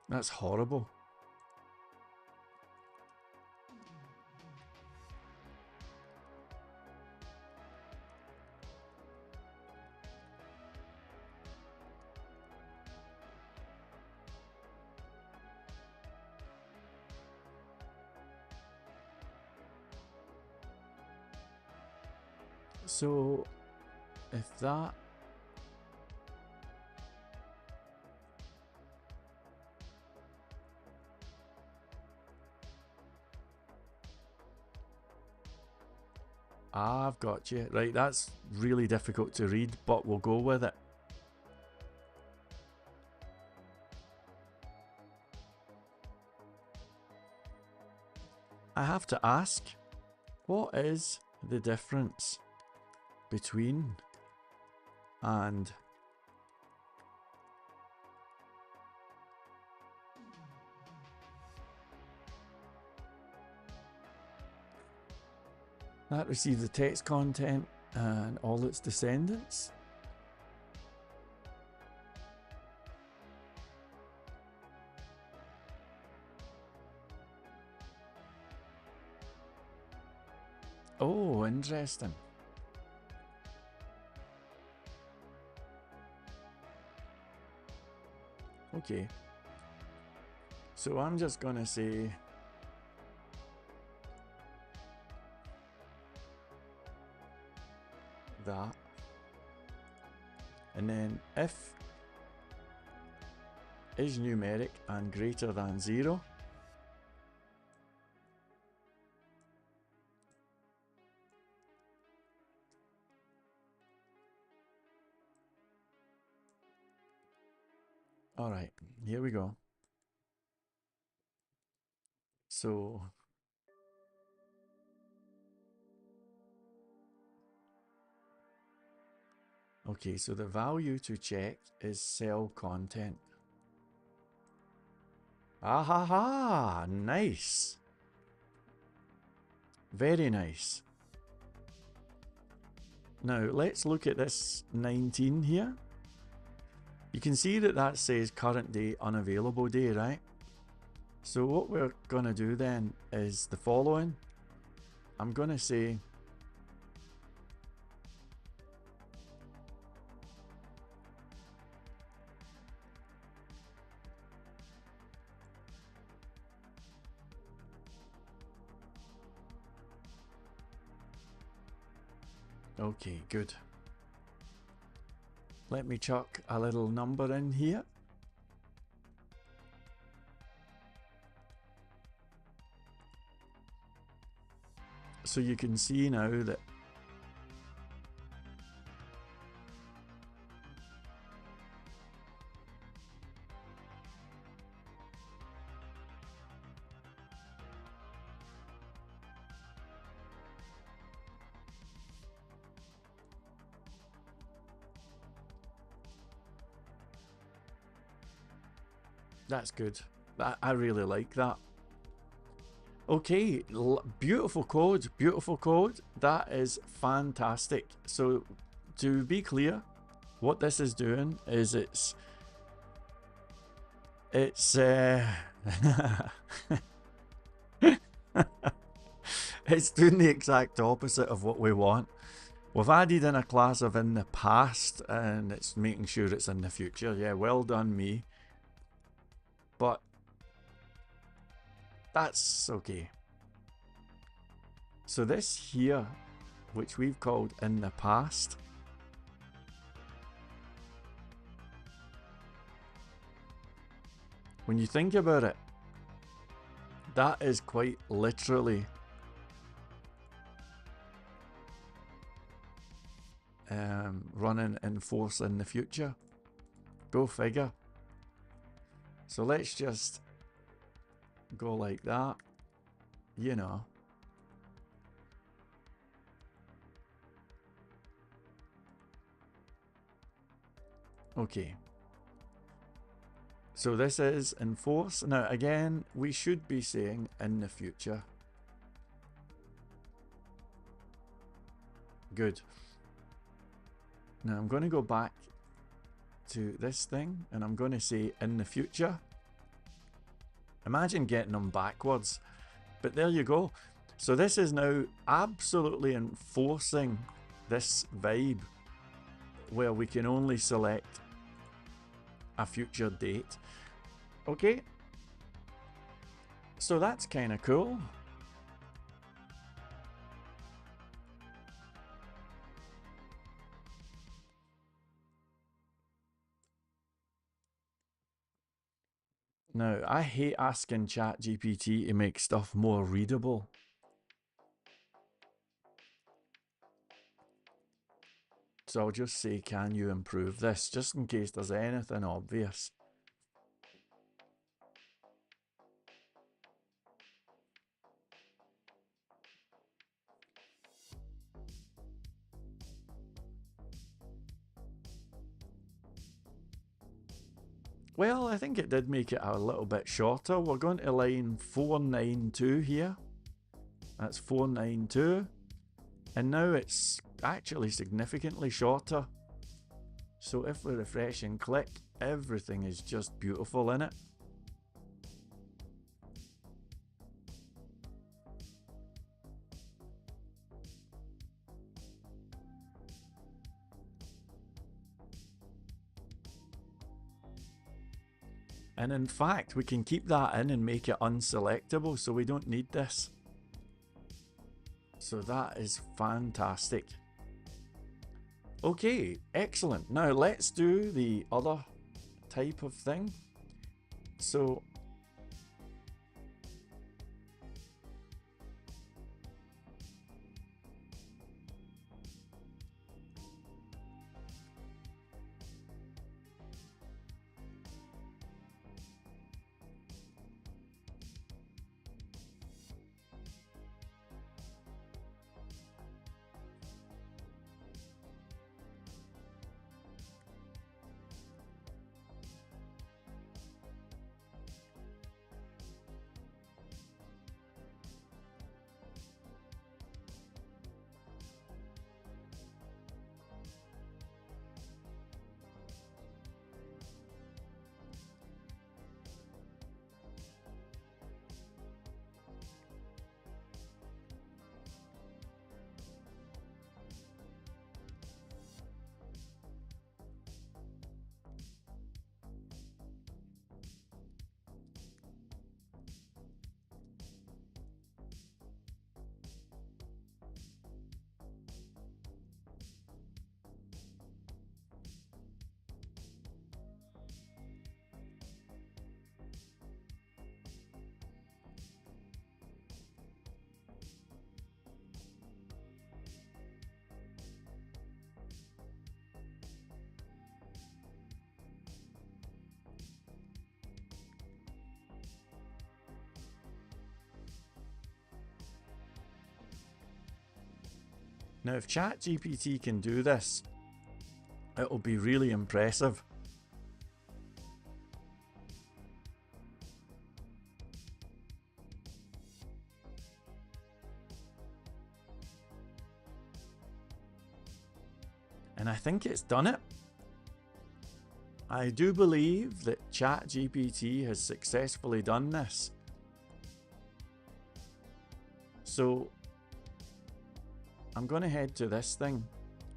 That's horrible. So if that I've got you. Right, that's really difficult to read, but we'll go with it. I have to ask, what is the difference between and that receives the text content and all its descendants? Oh, interesting. Okay. So I'm just gonna say that, and then if is numeric and greater than 0, All right, here we go. So okay, so the value to check is cell content. Ah ha ha, nice. Very nice. Now let's look at this 19 here. You can see that that says current day, unavailable day, right? So what we're gonna do then is the following. I'm gonna say okay, good. Let me chuck a little number in here. So you can see now that that's good. I really like that. Okay, beautiful code, beautiful code. That is fantastic. So to be clear, what this is doing is it's it's doing the exact opposite of what we want. We've added in a class of in the past and it's making sure it's in the future. Yeah, well done me. But that's okay. So this here, which we've called in the past, when you think about it, that is quite literally running in force in the future. Go figure. So let's just go like that, you know. Okay. So this is in force. Now again, we should be saying in the future. Good. Now I'm going to go back to this thing and I'm going to say in the future. Imagine getting them backwards. But there you go. So this is now absolutely enforcing this vibe where we can only select a future date. Okay. So that's kind of cool. Now, I hate asking ChatGPT to make stuff more readable. So I'll just say, can you improve this? Just in case there's anything obvious. Well, I think it did make it a little bit shorter. We're going to line 492 here. That's 492. And now it's actually significantly shorter. So if we refresh and click, everything is just beautiful in it. And in fact, we can keep that in and make it unselectable, so we don't need this. So that is fantastic. Okay, excellent. Now let's do the other type of thing. So Now, if ChatGPT can do this, it'll be really impressive. And I think it's done it. I do believe that ChatGPT has successfully done this. So I'm going to head to this thing.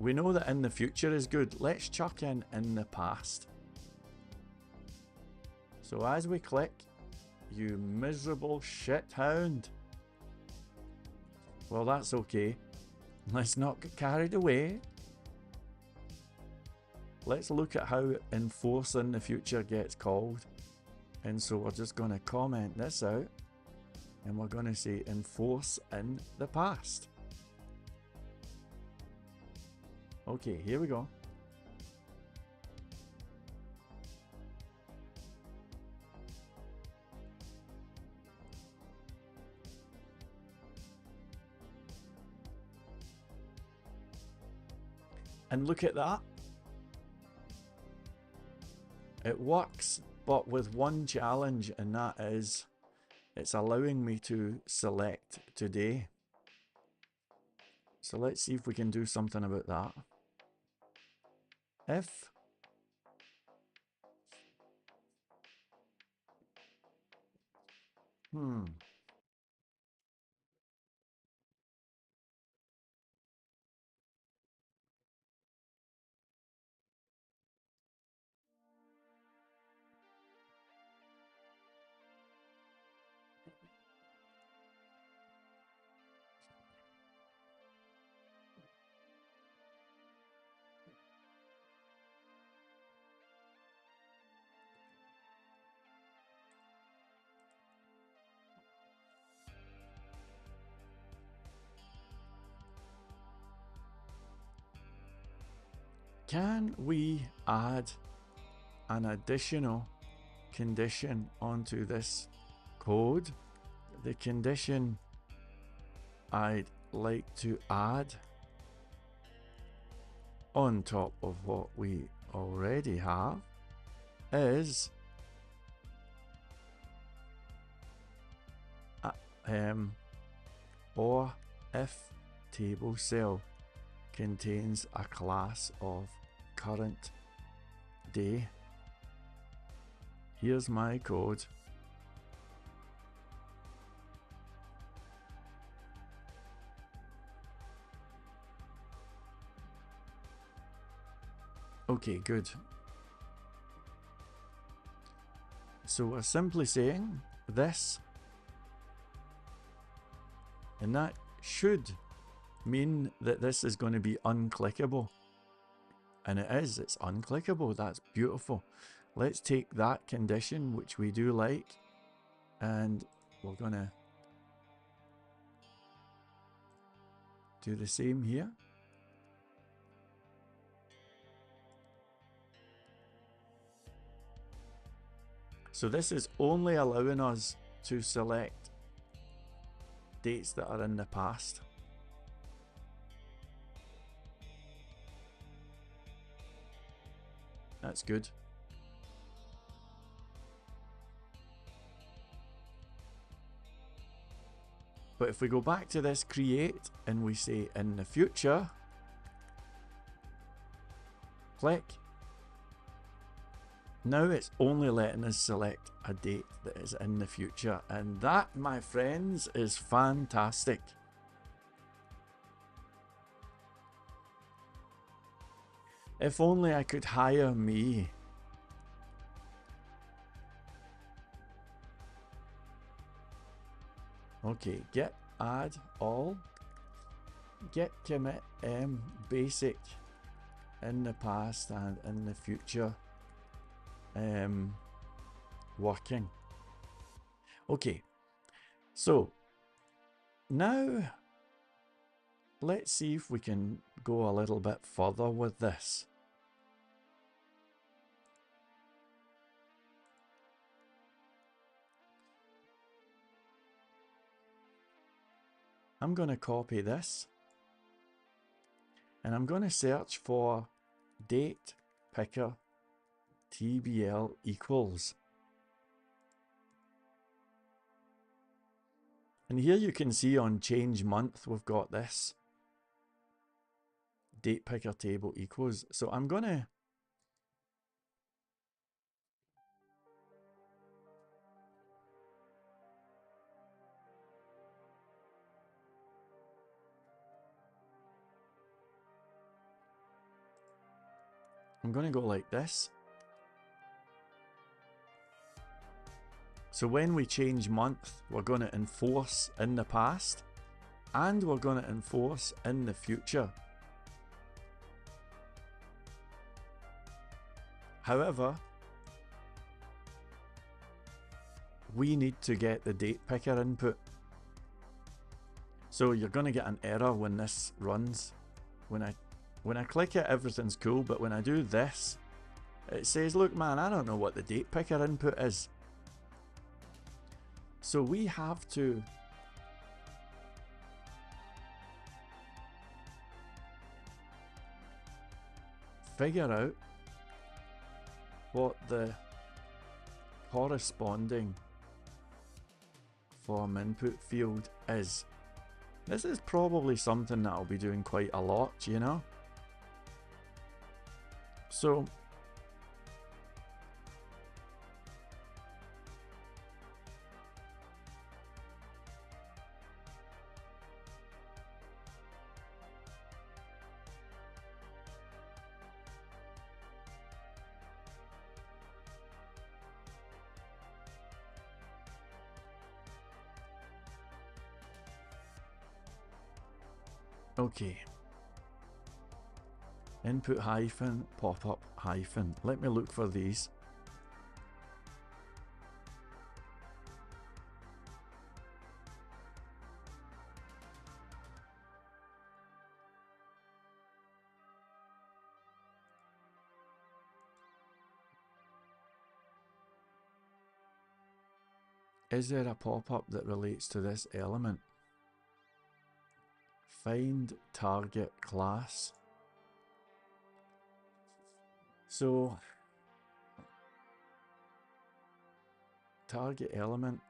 We know that in the future is good. Let's chuck in the past. So as we click, you miserable shithound. Well, that's okay. Let's not get carried away. Let's look at how enforce in the future gets called. And so we're just going to comment this out. And we're going to say enforce in the past. Okay, here we go. And look at that. It works, but with one challenge, and that is it's allowing me to select today. So let's see if we can do something about that. If can we add an additional condition onto this code? The condition I'd like to add on top of what we already have is or if table cell contains a class of current day. Here's my code. Okay, good. So we're simply saying this, and that should mean that this is going to be unclickable. And it is, it's unclickable. That's beautiful. Let's take that condition, which we do like, and we're going to do the same here. So this is only allowing us to select dates that are in the past. That's good. But if we go back to this create and we say in the future, click. Now it's only letting us select a date that is in the future. And that, my friends, is fantastic. If only I could hire me. Okay, get add all, get commit basic in the past and in the future working. Okay, so now let's see if we can go a little bit further with this. I'm going to copy this And I'm going to search for date picker TBL equals. And here you can see on change month, we've got this date picker table equals. So I'm going to go like this. So when we change month, we're going to enforce in the past and we're going to enforce in the future. However, we need to get the date picker input. So you're going to get an error when this runs. When I click it, everything's cool, but when I do this, it says, look man, I don't know what the date picker input is. So we have to figure out what the corresponding form input field is. This is probably something that I'll be doing quite a lot, you know? So okay. Input hyphen, pop-up hyphen. Let me look for these. Is there a pop-up that relates to this element? Find target class. So target element.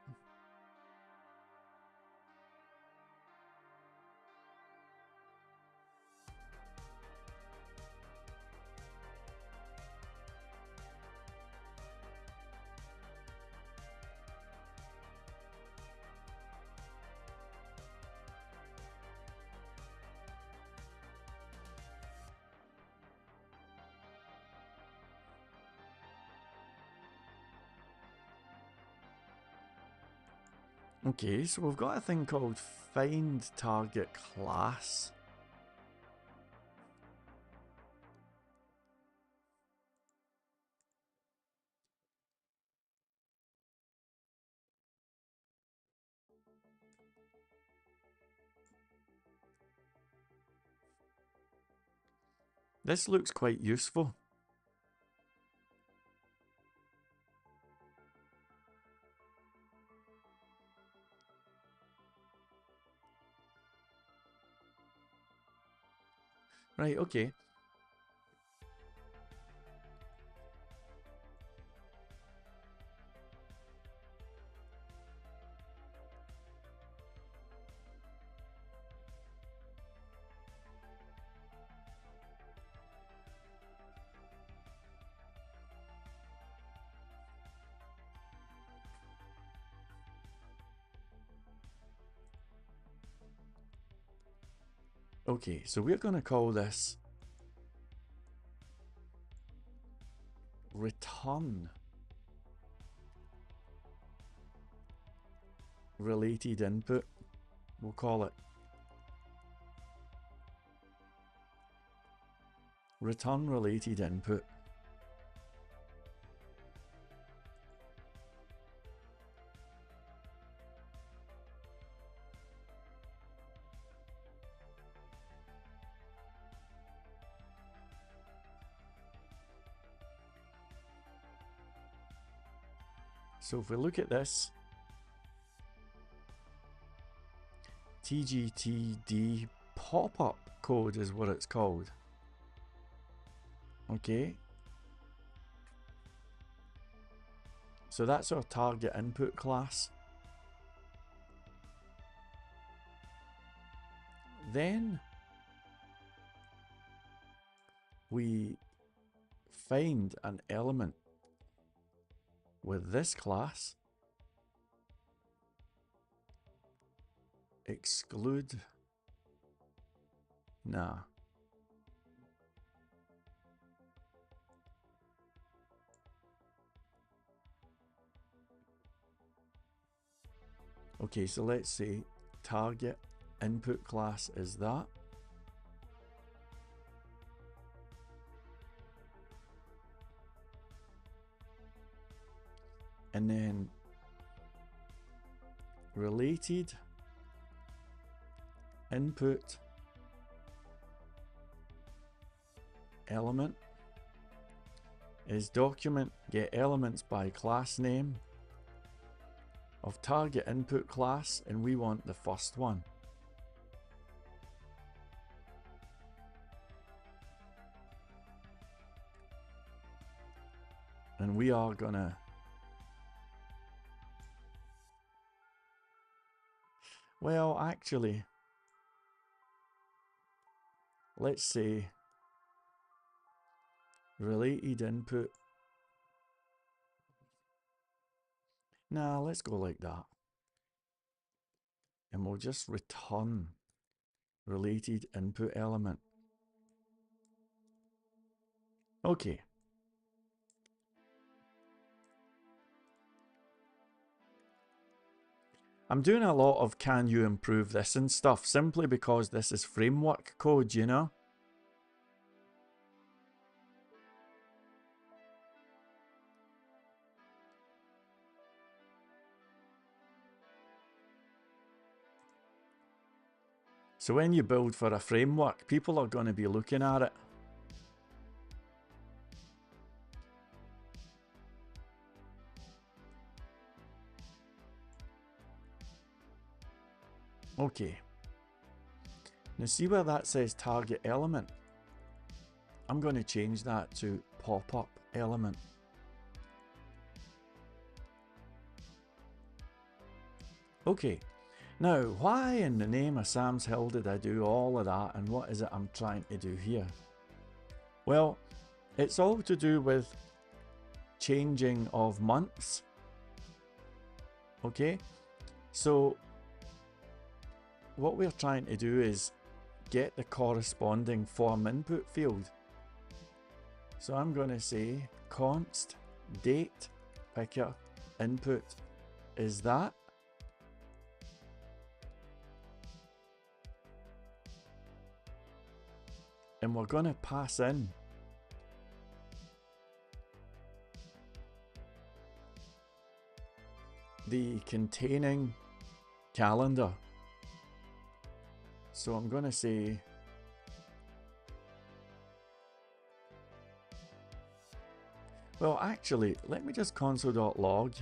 Okay, so we've got a thing called find target class. This looks quite useful. Right, okay. Okay, so we're going to call this return related input. We'll call it return related input. So if we look at this, tgtd pop-up code is what it's called. Okay. So that's our target input class. Then we find an element with this class, exclude, nah. Okay, so let's say target input class is that. And then related input element is document get elements by class name of target input class, and we want the first one. And we are gonna well, actually, let's say related input. Nah, let's go like that. And we'll just return related input element. Okay. I'm doing a lot of can you improve this and stuff simply because this is framework code, you know? So when you build for a framework, people are going to be looking at it. Okay. Now see where that says target element? I'm going to change that to pop-up element. Okay. Now, why in the name of Sam's Hill did I do all of that, and what is it I'm trying to do here? Well, it's all to do with changing of months. Okay, so what we're trying to do is get the corresponding form input field. So I'm going to say const date picker input is that. And we're going to pass in the containing calendar. So I'm going to say well, actually, let me just console.log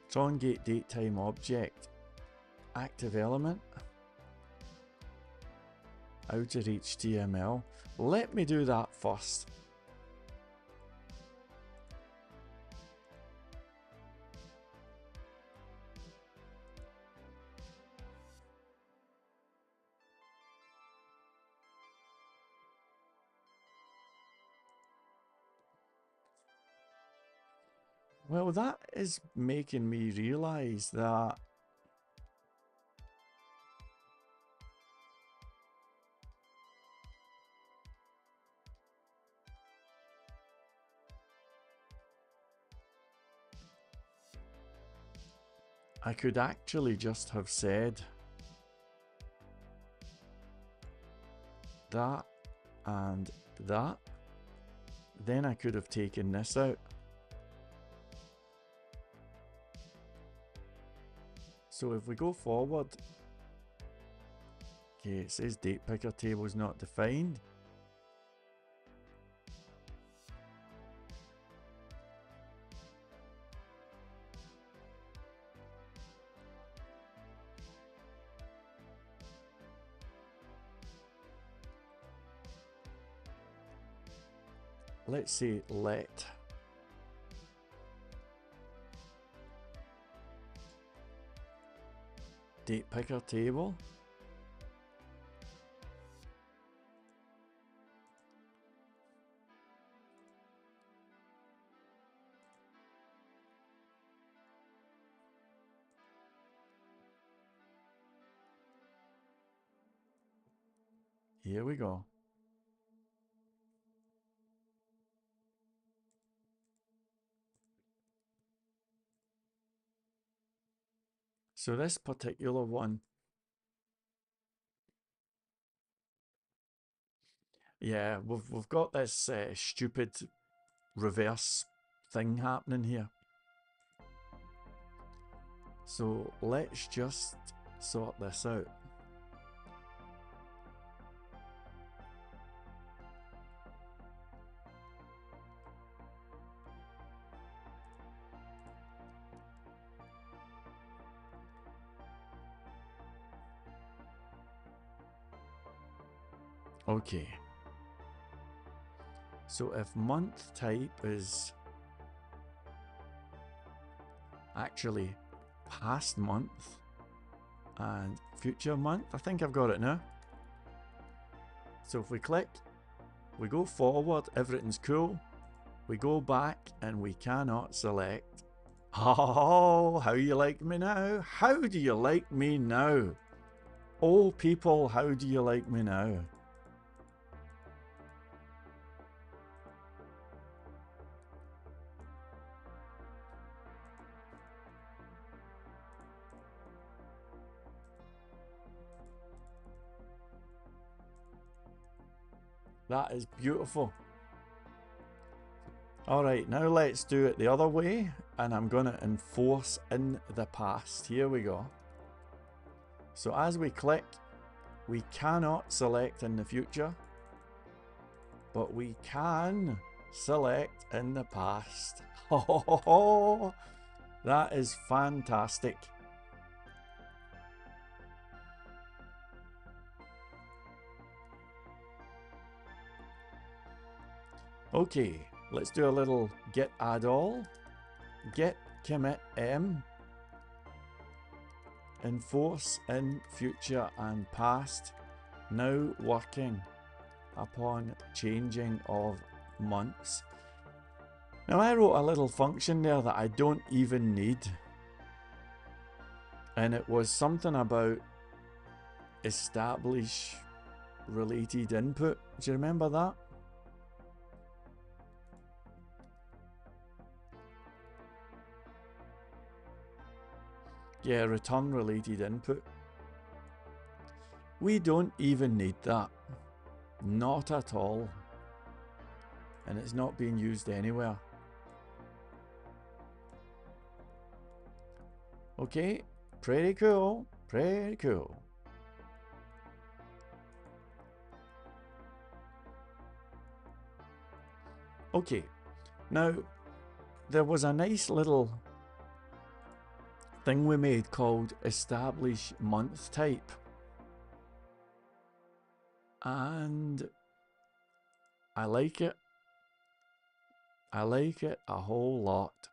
Trongate datetime object active element outer HTML. Let me do that first. Well, that is making me realize that I could actually just have said that and that. Then I could have taken this out. So if we go forward, okay, it says date picker table is not defined. let's say let date picker table. Here we go. So this particular one, yeah, we've got this stupid reverse thing happening here. So let's just sort this out. Okay. So if month type is actually past month and future month, I think I've got it now. So if we click, we go forward, everything's cool. We go back and we cannot select. Oh, how you like me now? How do you like me now? Oh people, how do you like me now? That is beautiful. Alright, now let's do it the other way, and I'm going to enforce in the past. Here we go. So as we click, we cannot select in the future, but we can select in the past. Oh, that is fantastic. Okay, let's do a little get add all, get commit m, enforce in future and past, now working upon changing of months. Now I wrote a little function there that I don't even need, and it was something about establish related input. Do you remember that? Yeah, return related input. We don't even need that. Not at all. And it's not being used anywhere. Okay, pretty cool, pretty cool. Okay, now there was a nice little thing we made called establish month type, and I like it. I like it a whole lot.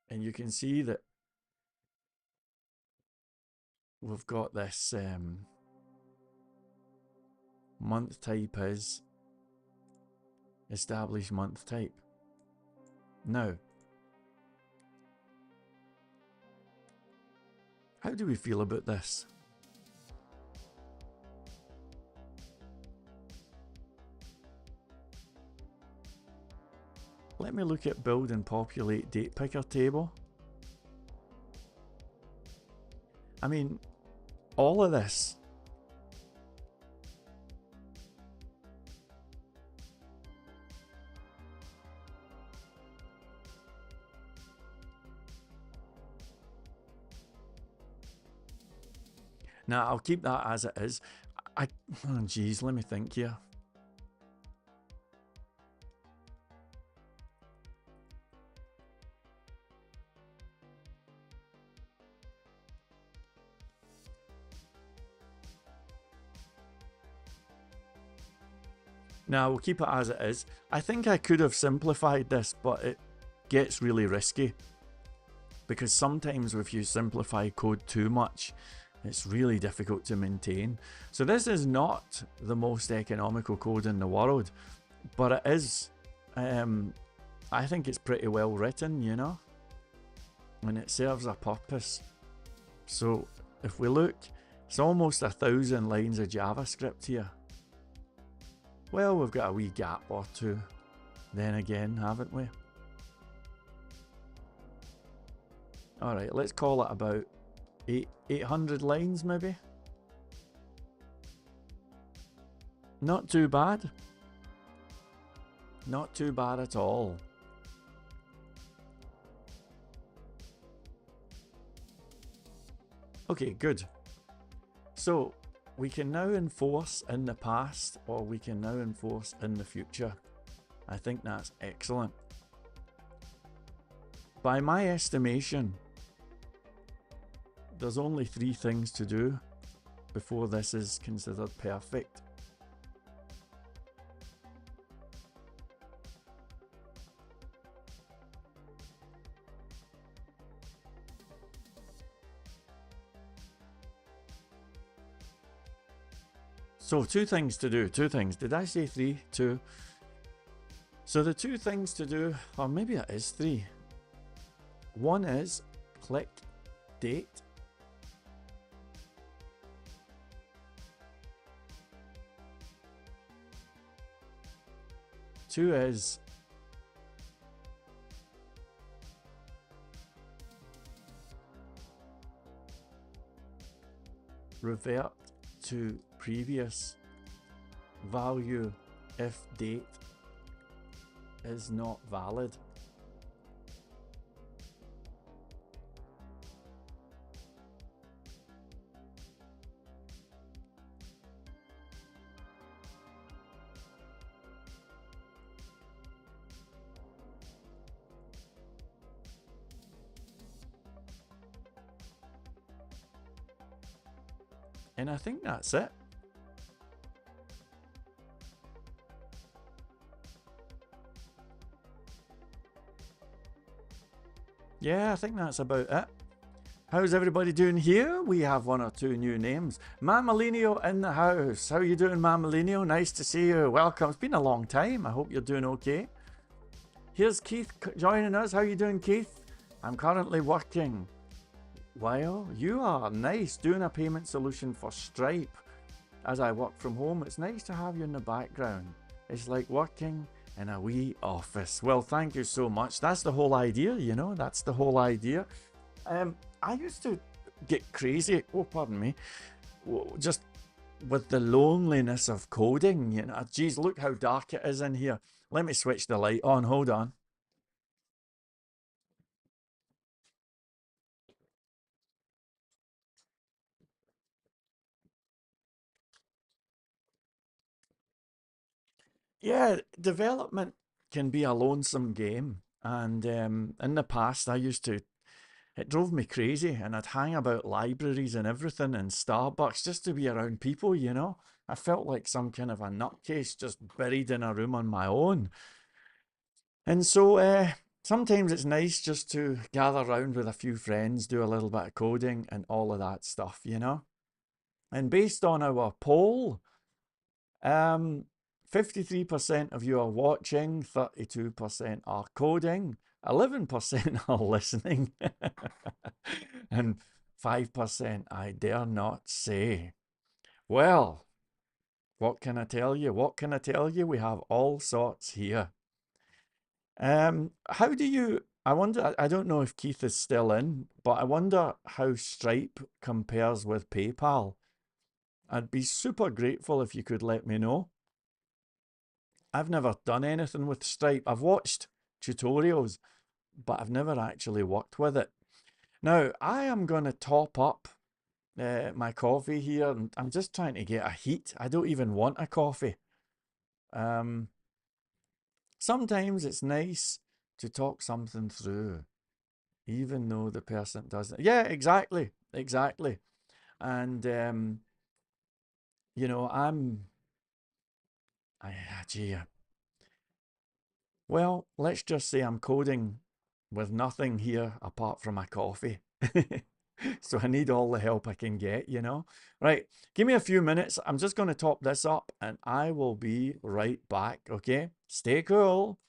And you can see that we've got this month type is establish month type. Now, how do we feel about this? Let me look at build and populate date picker table. I mean, all of this. Now, I'll keep that as it is. Oh geez, let me think here. Now we'll keep it as it is. I think I could have simplified this, but it gets really risky. Because sometimes if you simplify code too much, it's really difficult to maintain. So this is not the most economical code in the world, but it is, I think it's pretty well written, you know, and it serves a purpose. So if we look, it's almost 1,000 lines of JavaScript here. Well, we've got a wee gap or two then again, haven't we? Alright, let's call it about 800 lines maybe. Not too bad. Not too bad at all. Okay, good. So we can now enforce in the past, or we can now enforce in the future. I think that's excellent. By my estimation, there's only 3 things to do before this is considered perfect. So 2 things to do, 2 things. Did I say 3? 2. So the 2 things to do, or maybe it is 3. One is click date. Two is revert to previous value if date is not valid. And I think that's it. Yeah, I think that's about it. How's everybody doing here? We have 1 or 2 new names. Mamalinio in the house. How you doing, Mamalinio? Nice to see you. Welcome. It's been a long time. I hope you're doing okay. Here's Keith joining us. How you doing, Keith? I'm currently working. Well, you are nice, doing a payment solution for Stripe. As I work from home, it's nice to have you in the background. It's like working in a wee office. Well, thank you so much. That's the whole idea, you know, that's the whole idea. I used to get crazy, oh pardon me, just with the loneliness of coding, you know. Geez, look how dark it is in here. Let me switch the light on, hold on. Yeah, development can be a lonesome game. And in the past, it drove me crazy, and I'd hang about libraries and everything and Starbucks just to be around people, you know. I felt like some kind of a nutcase just buried in a room on my own. And so sometimes it's nice just to gather around with a few friends, do a little bit of coding and all of that stuff, you know. And based on our poll, 53% of you are watching, 32% are coding, 11% are listening, and 5% I dare not say. Well, what can I tell you? What can I tell you? We have all sorts here. How do you, I wonder, I don't know if Keith is still in, but I wonder how Stripe compares with PayPal. I'd be super grateful if you could let me know. I've never done anything with Stripe. I've watched tutorials, but I've never actually worked with it. Now, I am going to top up my coffee here, and I'm just trying to get a heat. I don't even want a coffee. Sometimes it's nice to talk something through, even though the person doesn't. Yeah, exactly, exactly. And you know, Gee, well, let's just say I'm coding with nothing here apart from my coffee. So I need all the help I can get, you know? Right, give me a few minutes. I'm just going to top this up and I will be right back, okay? Stay cool.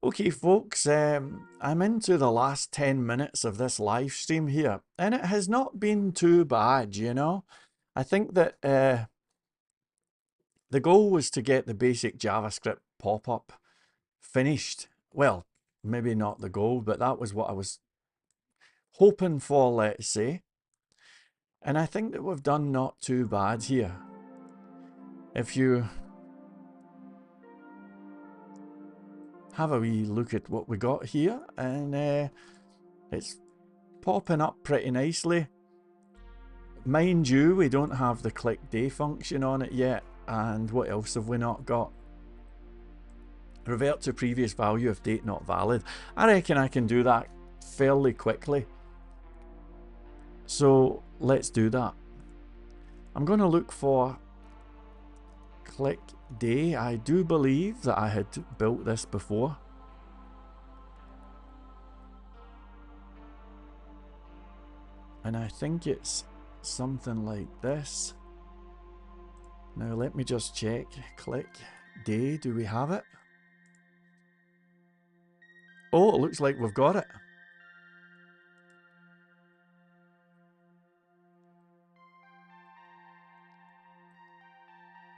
Okay, folks, I'm into the last 10 minutes of this live stream here, and it has not been too bad, you know. I think that the goal was to get the basic JavaScript pop-up finished. Well, maybe not the goal, but that was what I was hoping for, let's say. And I think that we've done not too bad here. If you have a wee look at what we got here, and it's popping up pretty nicely. Mind you, we don't have the click day function on it yet. And what else have we not got? Revert to previous value if date not valid. I reckon I can do that fairly quickly. So let's do that. I'm going to look for click day. I do believe that I had built this before. And I think it's something like this. Now let me just check. Click day. Do we have it? Oh, it looks like we've got it.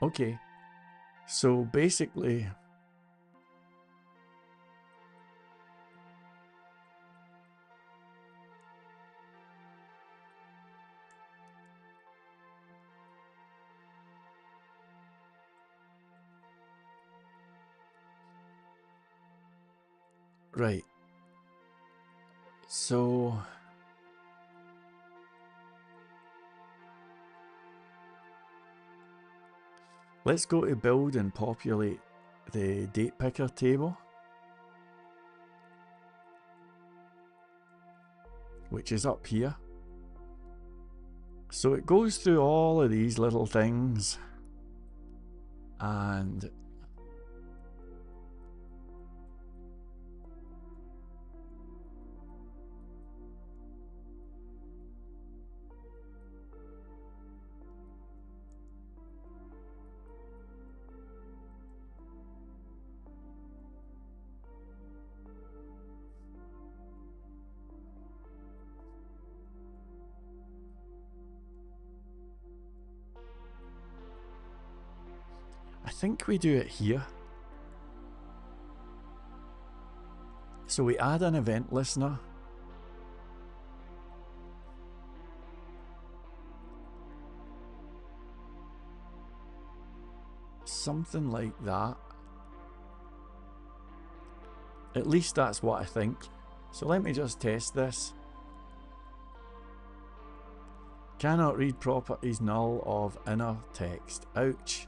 Okay. So basically, right. So let's go to build and populate the date picker table, which is up here. So it goes through all of these little things, and I think we do it here. So we add an event listener. Something like that. At least that's what I think. So let me just test this. Cannot read properties null of inner text. Ouch.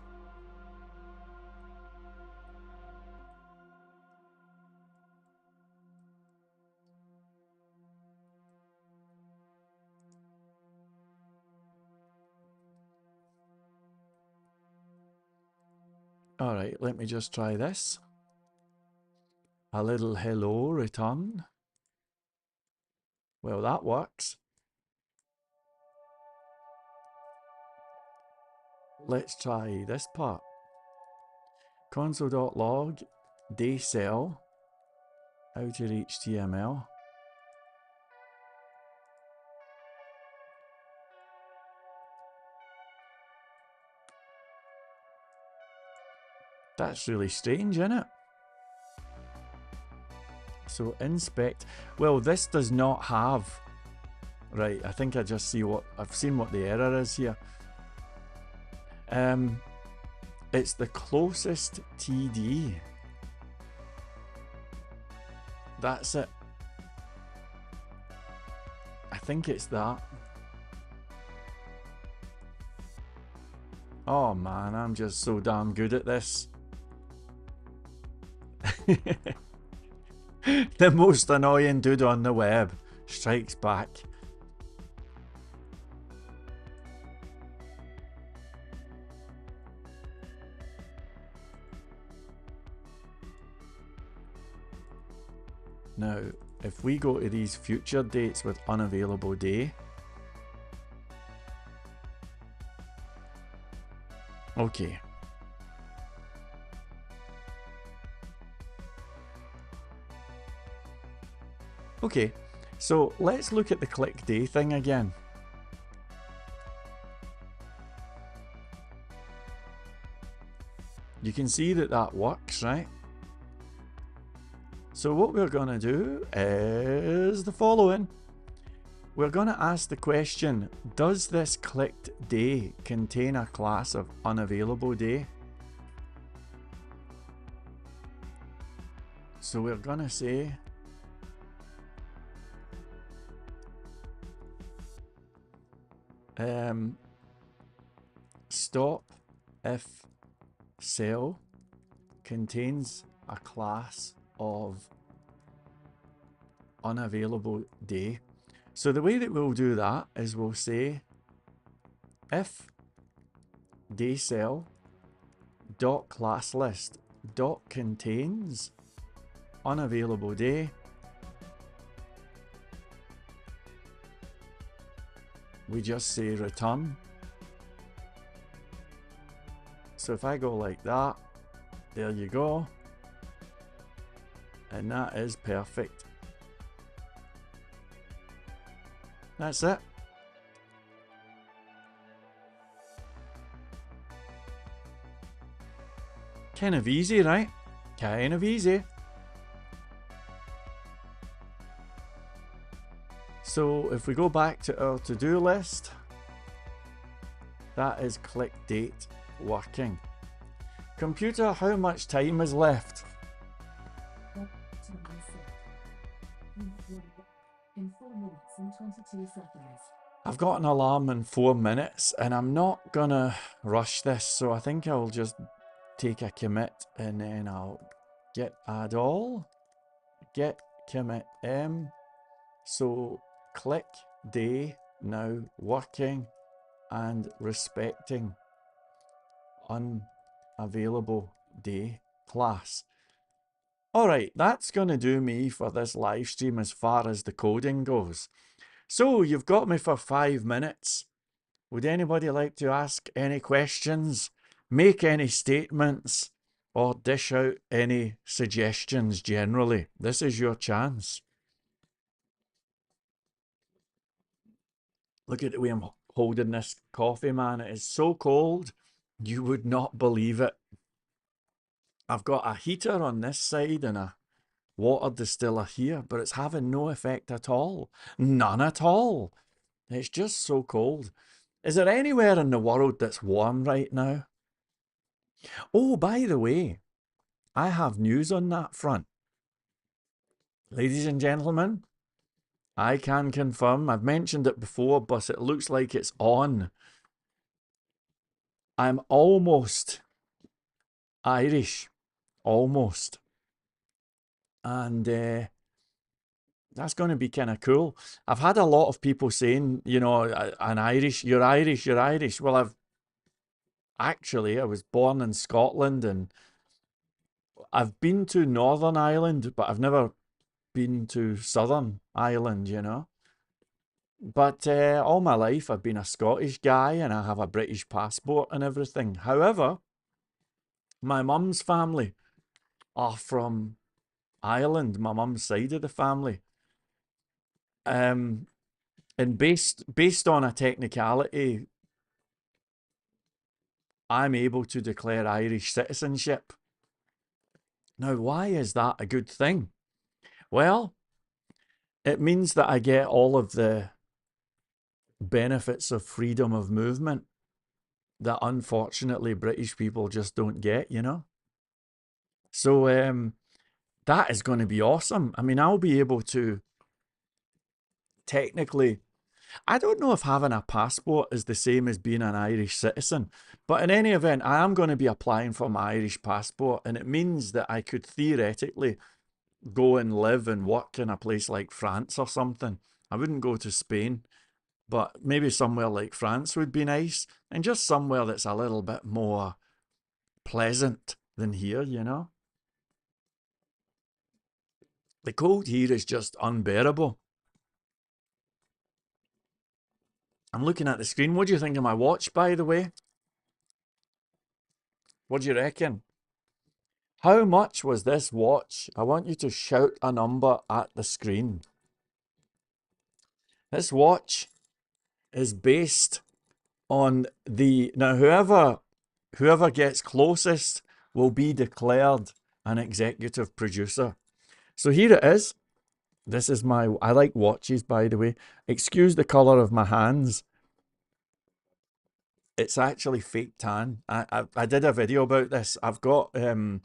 Alright, let me just try this. A little hello return. Well, that works. Let's try this part. Console.log day cell outer HTML. That's really strange, isn't it? So inspect. Well, this does not have. Right, I think I just see what I've seen what the error is here. It's the closest TD. That's it. I think it's that. Oh man, I'm just so damn good at this. The most annoying dude on the web strikes back. Now, if we go to these future dates with unavailable day. Okay. Okay, so let's look at the click day thing again. You can see that that works, right? So what we're going to do is the following. We're going to ask the question, does this clicked day contain a class of unavailable day? So we're going to say stop if cell contains a class of unavailable day. So the way that we'll do that is we'll say if day cell dot class list dot contains unavailable day, we just say return. So if I go like that, there you go, and that is perfect. That's it. Kind of easy, right? Kind of easy. So if we go back to our to-do list, that is click date working. Computer, how much time is left? In 4 minutes and 22 seconds. I've got an alarm in 4 minutes and I'm not gonna rush this, so I think I'll just take a commit and then I'll get add all, get commit m. So click day now working and respecting unavailable day class. Alright, that's going to do me for this live stream as far as the coding goes. So you've got me for 5 minutes. Would anybody like to ask any questions, make any statements, or dish out any suggestions generally? This is your chance. Look at the way I'm holding this coffee, man. It is so cold, you would not believe it. I've got a heater on this side and a water distiller here, but it's having no effect at all. None at all. It's just so cold. Is there anywhere in the world that's warm right now? Oh, by the way, I have news on that front. Ladies and gentlemen, I can confirm, I've mentioned it before, but it looks like it's on. I'm almost Irish. Almost. And that's going to be kind of cool. I've had a lot of people saying, you know, an Irish, you're Irish, you're Irish. Well, I was born in Scotland and I've been to Northern Ireland, but I've never been to Southern Ireland, you know. But all my life I've been a Scottish guy and I have a British passport and everything. However, my mum's family are from Ireland, my mum's side of the family. And based on a technicality, I'm able to declare Irish citizenship. Now, why is that a good thing? Well, it means that I get all of the benefits of freedom of movement that unfortunately British people just don't get, you know? So that is going to be awesome. I mean, I'll be able to technically, I don't know if having a passport is the same as being an Irish citizen, but in any event, I am going to be applying for my Irish passport, and it means that I could theoretically go and live and work in a place like France or something. I wouldn't go to Spain, but maybe somewhere like France would be nice, and just somewhere that's a little bit more pleasant than here, you know? The cold here is just unbearable. I'm looking at the screen. What do you think of my watch, by the way? What do you reckon? How much was this watch? I want you to shout a number at the screen. This watch is based on the now whoever gets closest will be declared an executive producer. So here it is. This is I like watches, by the way. Excuse the color of my hands. It's actually fake tan. I did a video about this. I'm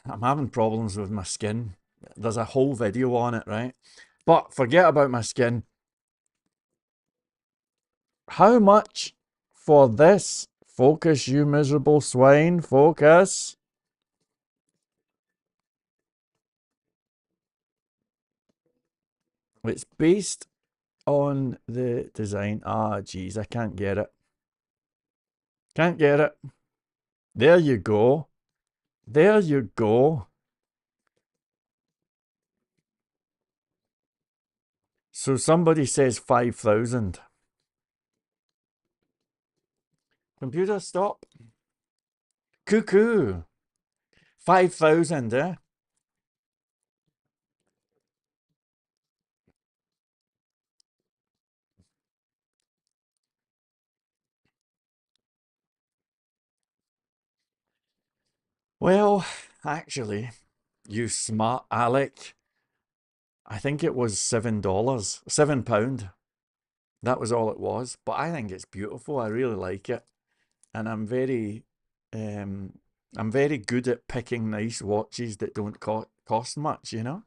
having problems with my skin. There's a whole video on it, right? But forget about my skin. How much for this? Focus, you miserable swine. Focus. It's based on the design. Ah, geez, I can't get it. Can't get it. There you go. There you go. So somebody says 5,000. Computer, stop. Cuckoo. 5,000, eh? Well, actually, you smart Alec. I think it was $7. £7. That was all it was. But I think it's beautiful. I really like it. And um I'm very good at picking nice watches that don't cost much, you know?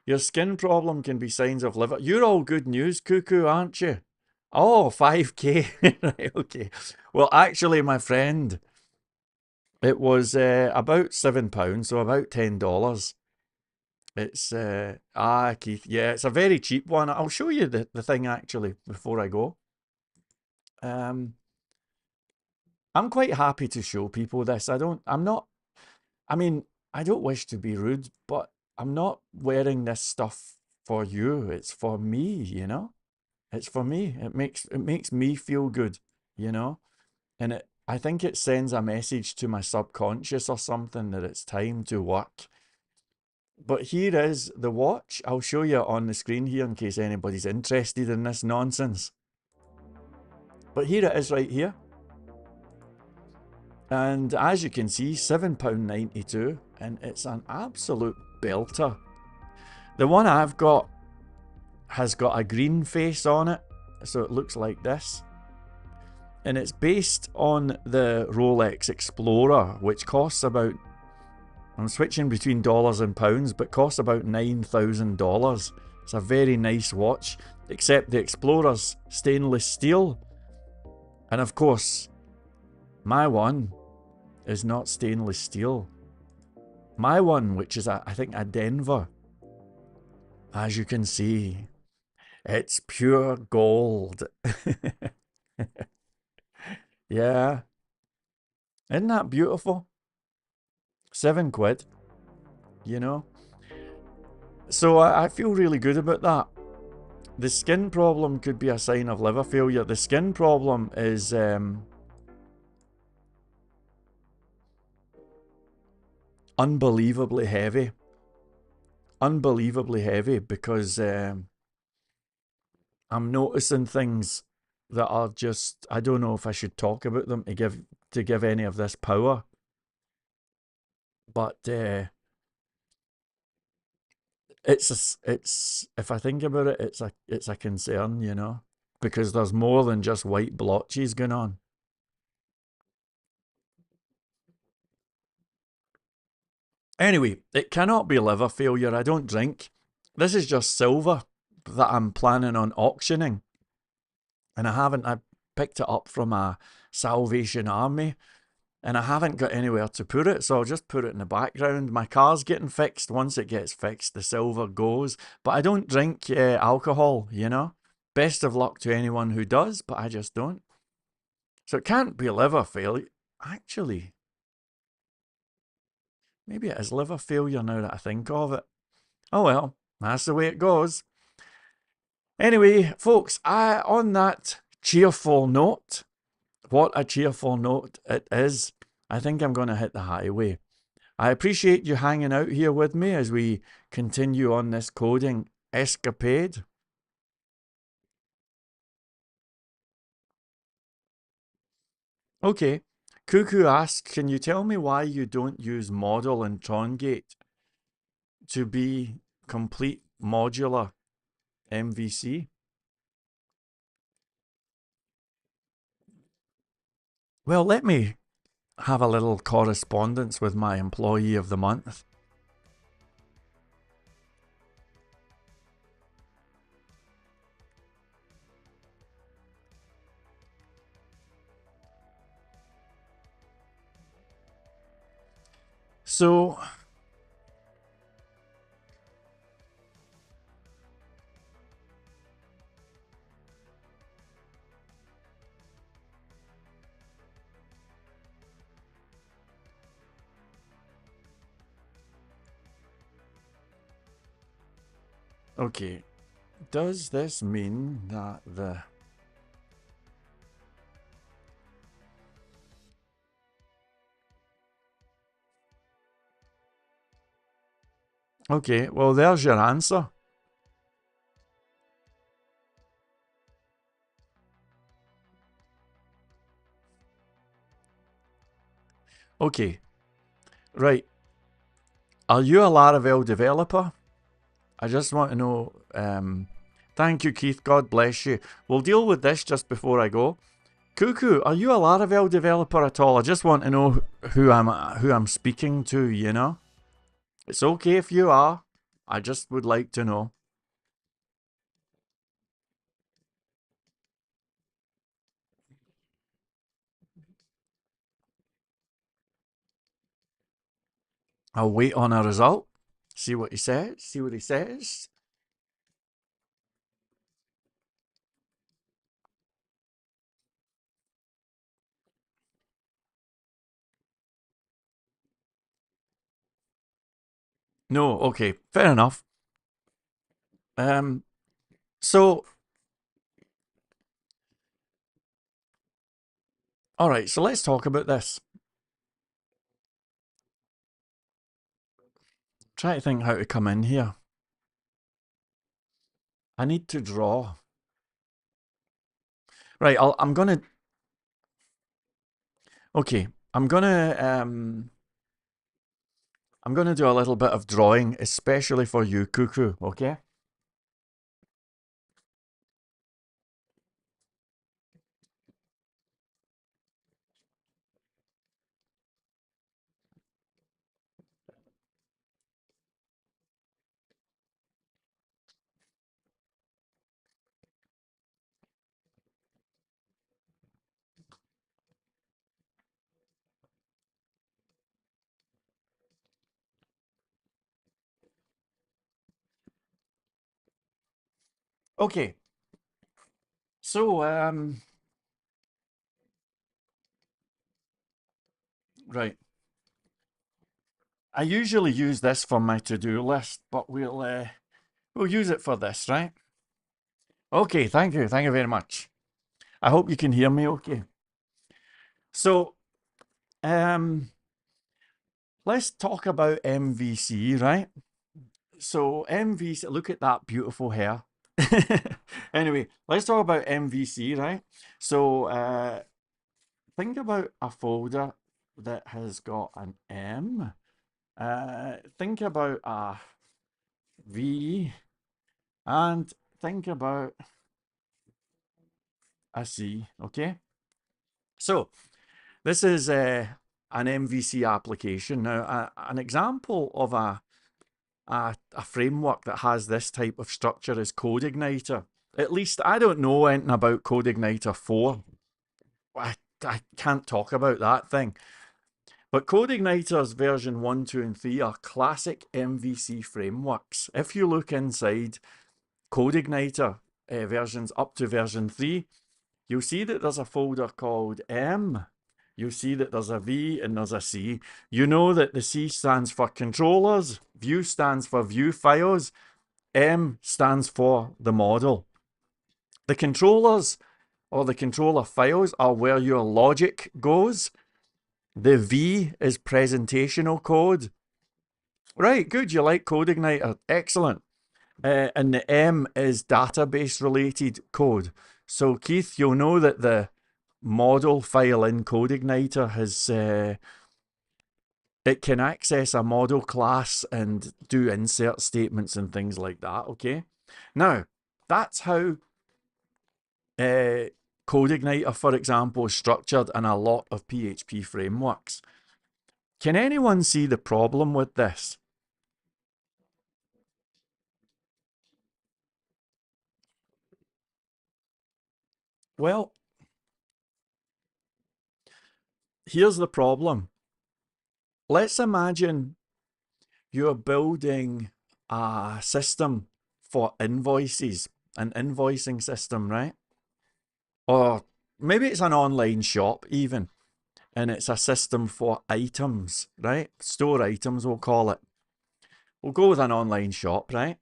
Your skin problem can be signs of liver. You're all good news, cuckoo, aren't you? Oh, 5K. Right, okay. Well, actually, my friend, it was about £7, so about $10. It's Keith, yeah, it's a very cheap one. I'll show you the thing actually before I go. I'm quite happy to show people this. I'm not, I mean, I don't wish to be rude, but I'm not wearing this stuff for you. It's for me, you know? It's for me. It makes me feel good, you know? And I think it sends a message to my subconscious or something that it's time to work. But here is the watch. I'll show you on the screen here in case anybody's interested in this nonsense. But here it is right here. And as you can see, £7.92, and it's an absolute belter. The one I've got has got a green face on it, so it looks like this. And it's based on the Rolex Explorer, which costs about, I'm switching between dollars and pounds, but costs about $9,000. It's a very nice watch, except the Explorer's stainless steel. And of course, my one is not stainless steel. My one, which is I think a Denver, as you can see, it's pure gold. Yeah, isn't that beautiful? £7, you know. So I feel really good about that. The skin problem could be a sign of liver failure. The skin problem is unbelievably heavy. Unbelievably heavy because I'm noticing things that are just, I don't know if I should talk about them to give any of this power. But it's if I think about it, it's a concern, you know, because there's more than just white blotches going on. Anyway, it cannot be liver failure. I don't drink. This is just silver that I'm planning on auctioning. And I picked it up from a Salvation Army and I haven't got anywhere to put it, so I'll just put it in the background. My car's getting fixed. Once it gets fixed, the silver goes. But I don't drink alcohol, you know. Best of luck to anyone who does, but I just don't. So it can't be liver failure. Actually, maybe it is liver failure now that I think of it. Oh well, that's the way it goes. Anyway, folks, on that cheerful note, what a cheerful note it is, I think I'm going to hit the highway. I appreciate you hanging out here with me as we continue on this coding escapade. Okay. Cuckoo asks, can you tell me why you don't use model in Trongate to be complete modular MVC? Well, let me have a little correspondence with my employee of the month. So, okay, does this mean that the... Okay, well, there's your answer. Okay, right. Are you a Laravel developer? I just want to know. Thank you, Keith. God bless you. We'll deal with this just before I go. Cuckoo, are you a Laravel developer at all? I just want to know who I'm speaking to. You know, it's okay if you are. I just would like to know. I'll wait on a result. See what he says. See what he says. No, okay, fair enough. Um, so all right, so let's talk about this. Try to think how to come in here. I need to draw. Right, I'm gonna. Okay, I'm gonna do a little bit of drawing, especially for you, Cuckoo. Okay. Okay. So right. I usually use this for my to-do list, but we'll use it for this, right? Okay. Thank you. Thank you very much. I hope you can hear me. Okay. So let's talk about MVC, right? So MVC, look at that beautiful hair. Anyway, let's talk about MVC, right? So think about a folder that has got an M. Think about a V, and think about a C. Okay. So this is an MVC application. Now, an example of a framework that has this type of structure is CodeIgniter. At least I don't know anything about CodeIgniter 4. I can't talk about that thing. But CodeIgniter's version 1, 2, and 3 are classic MVC frameworks. If you look inside CodeIgniter versions up to version 3, you'll see that there's a folder called M. You'll see that there's a V and there's a C. You know that the C stands for controllers, View stands for view files, M stands for the model. The controllers or the controller files are where your logic goes. The V is presentational code. Right, good, you like CodeIgniter. Excellent. And the M is database related code. So Keith, you'll know that the model file in CodeIgniter has it can access a model class and do insert statements and things like that. Okay, now that's how CodeIgniter, for example, is structured in a lot of PHP frameworks. Can anyone see the problem with this? Well, here's the problem. Let's imagine you're building a system for invoices, an invoicing system, right? Or maybe it's an online shop even, and it's a system for items, right? Store items, we'll call it. We'll go with an online shop, right?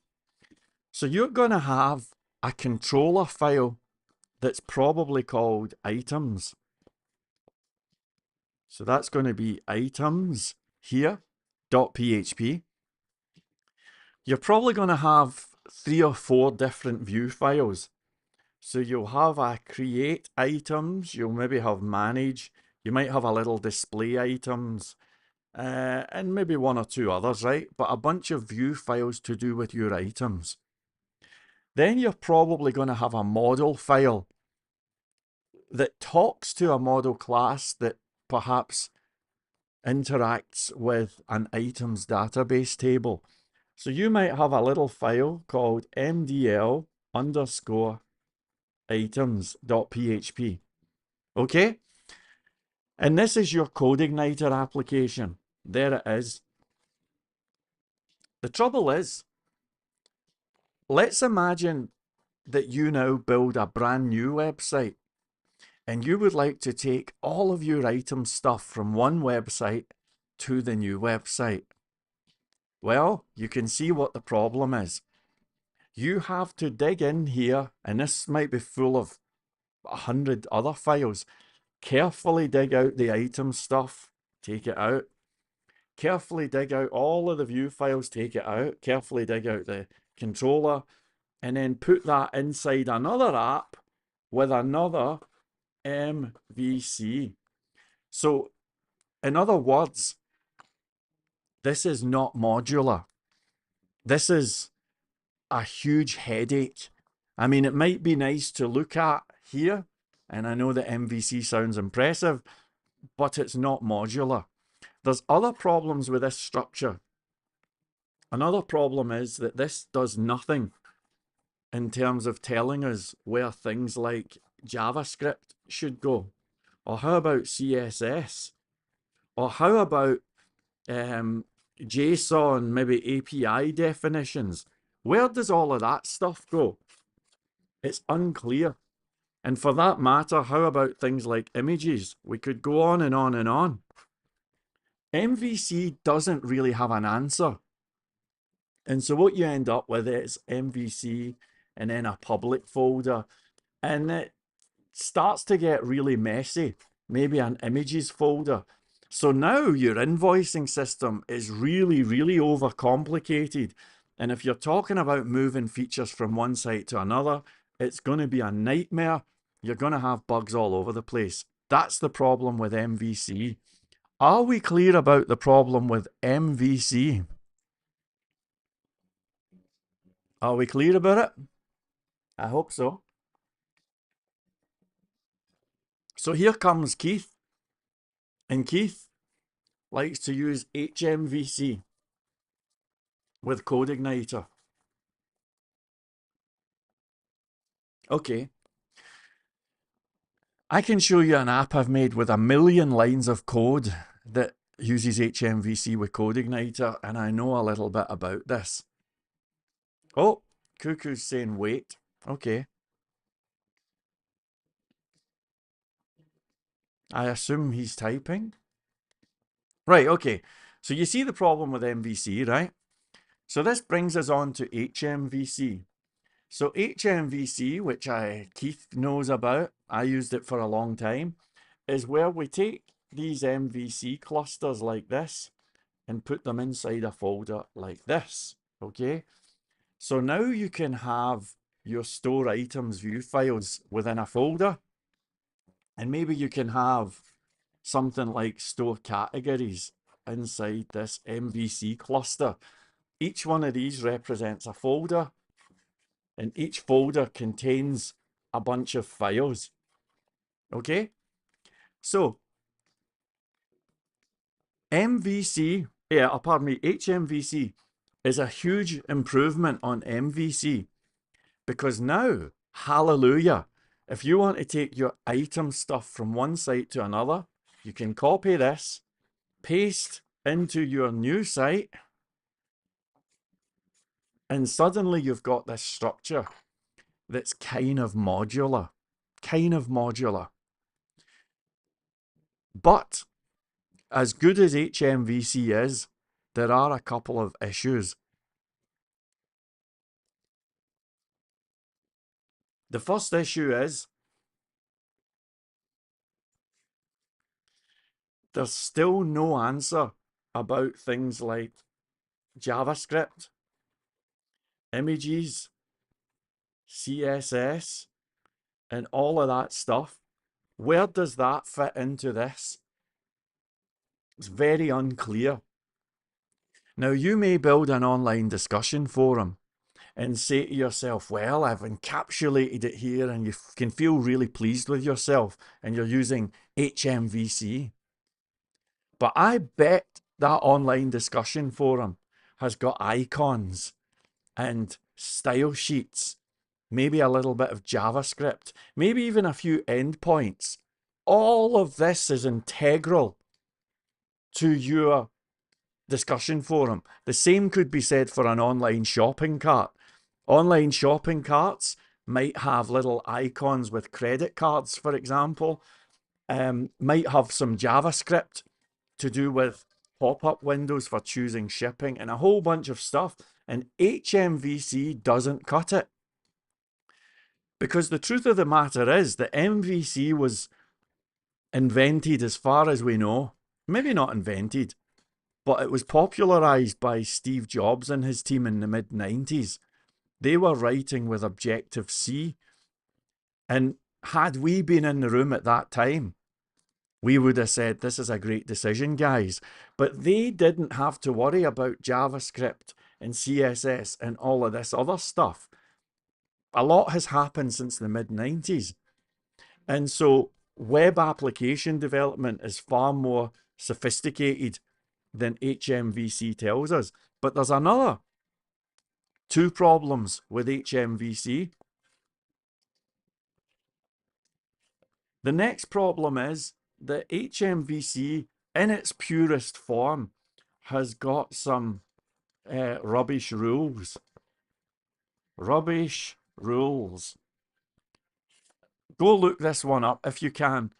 So you're going to have a controller file that's probably called items. So that's going to be items here, .php. You're probably going to have 3 or 4 different view files. So you'll have a create items, you'll maybe have manage, you might have a little display items, and maybe 1 or 2 others, right? But a bunch of view files to do with your items. Then you're probably going to have a model file that talks to a model class that perhaps interacts with an items database table. So you might have a little file called mdl underscore items.php. Okay? And this is your CodeIgniter application. There it is. The trouble is, let's imagine that you now build a brand new website and you would like to take all of your item stuff from one website to the new website. Well, you can see what the problem is. You have to dig in here, and this might be full of 100 other files. Carefully dig out the item stuff, take it out. Carefully dig out all of the view files, take it out. Carefully dig out the controller, and then put that inside another app with another MVC. So, in other words, this is not modular. This is a huge headache. I mean, it might be nice to look at here, and I know that MVC sounds impressive, but it's not modular. There's other problems with this structure. Another problem is that this does nothing in terms of telling us where things like JavaScript should go. Or how about CSS? Or how about JSON, maybe API definitions? Where does all of that stuff go? It's unclear. And for that matter, how about things like images? We could go on and on and on. MVC doesn't really have an answer. And so what you end up with is MVC and then a public folder. And it starts to get really messy. Maybe an images folder. So now your invoicing system is really, really overcomplicated. And if you're talking about moving features from one site to another, it's going to be a nightmare. You're going to have bugs all over the place. That's the problem with MVC. Are we clear about the problem with MVC? Are we clear about it? I hope so. So here comes Keith. And Keith likes to use HMVC with CodeIgniter. Okay. I can show you an app I've made with 1 million lines of code that uses HMVC with CodeIgniter, and I know a little bit about this. Oh, Cuckoo's saying wait. Okay. I assume he's typing. Right, okay. So you see the problem with MVC, right? So this brings us on to HMVC. So HMVC, which Keith knows about, I used it for a long time, is where we take these MVC clusters like this and put them inside a folder like this, okay? So now you can have your store items view files within a folder, and maybe you can have something like store categories inside this MVC cluster. Each one of these represents a folder, and each folder contains a bunch of files. Okay, so HMVC is a huge improvement on MVC, because now, hallelujah, if you want to take your item stuff from one site to another, you can copy this, paste into your new site, and suddenly you've got this structure that's kind of modular. But as good as HMVC is, there are a couple of issues. The first issue is there's still no answer about things like JavaScript, images, CSS, and all of that stuff. Where does that fit into this? It's very unclear. Now, you may build an online discussion forum and say to yourself, well, I've encapsulated it here, and you can feel really pleased with yourself, and you're using HMVC. But I bet that online discussion forum has got icons and style sheets, maybe a little bit of JavaScript, maybe even a few endpoints. All of this is integral to your discussion forum. The same could be said for an online shopping cart. Online shopping carts might have little icons with credit cards, for example, might have some JavaScript to do with pop-up windows for choosing shipping and a whole bunch of stuff. And HMVC doesn't cut it. Because the truth of the matter is that MVC was invented, as far as we know, maybe not invented, but it was popularized by Steve Jobs and his team in the mid-90s. They were writing with Objective-C. And had we been in the room at that time, we would have said, this is a great decision, guys. But they didn't have to worry about JavaScript and CSS and all of this other stuff. A lot has happened since the mid-90s. And so web application development is far more sophisticated than HMVC tells us. But there's another two problems with HMVC. The next problem is that HMVC, in its purest form, has got some rubbish rules. Rubbish rules. Go look this one up if you can.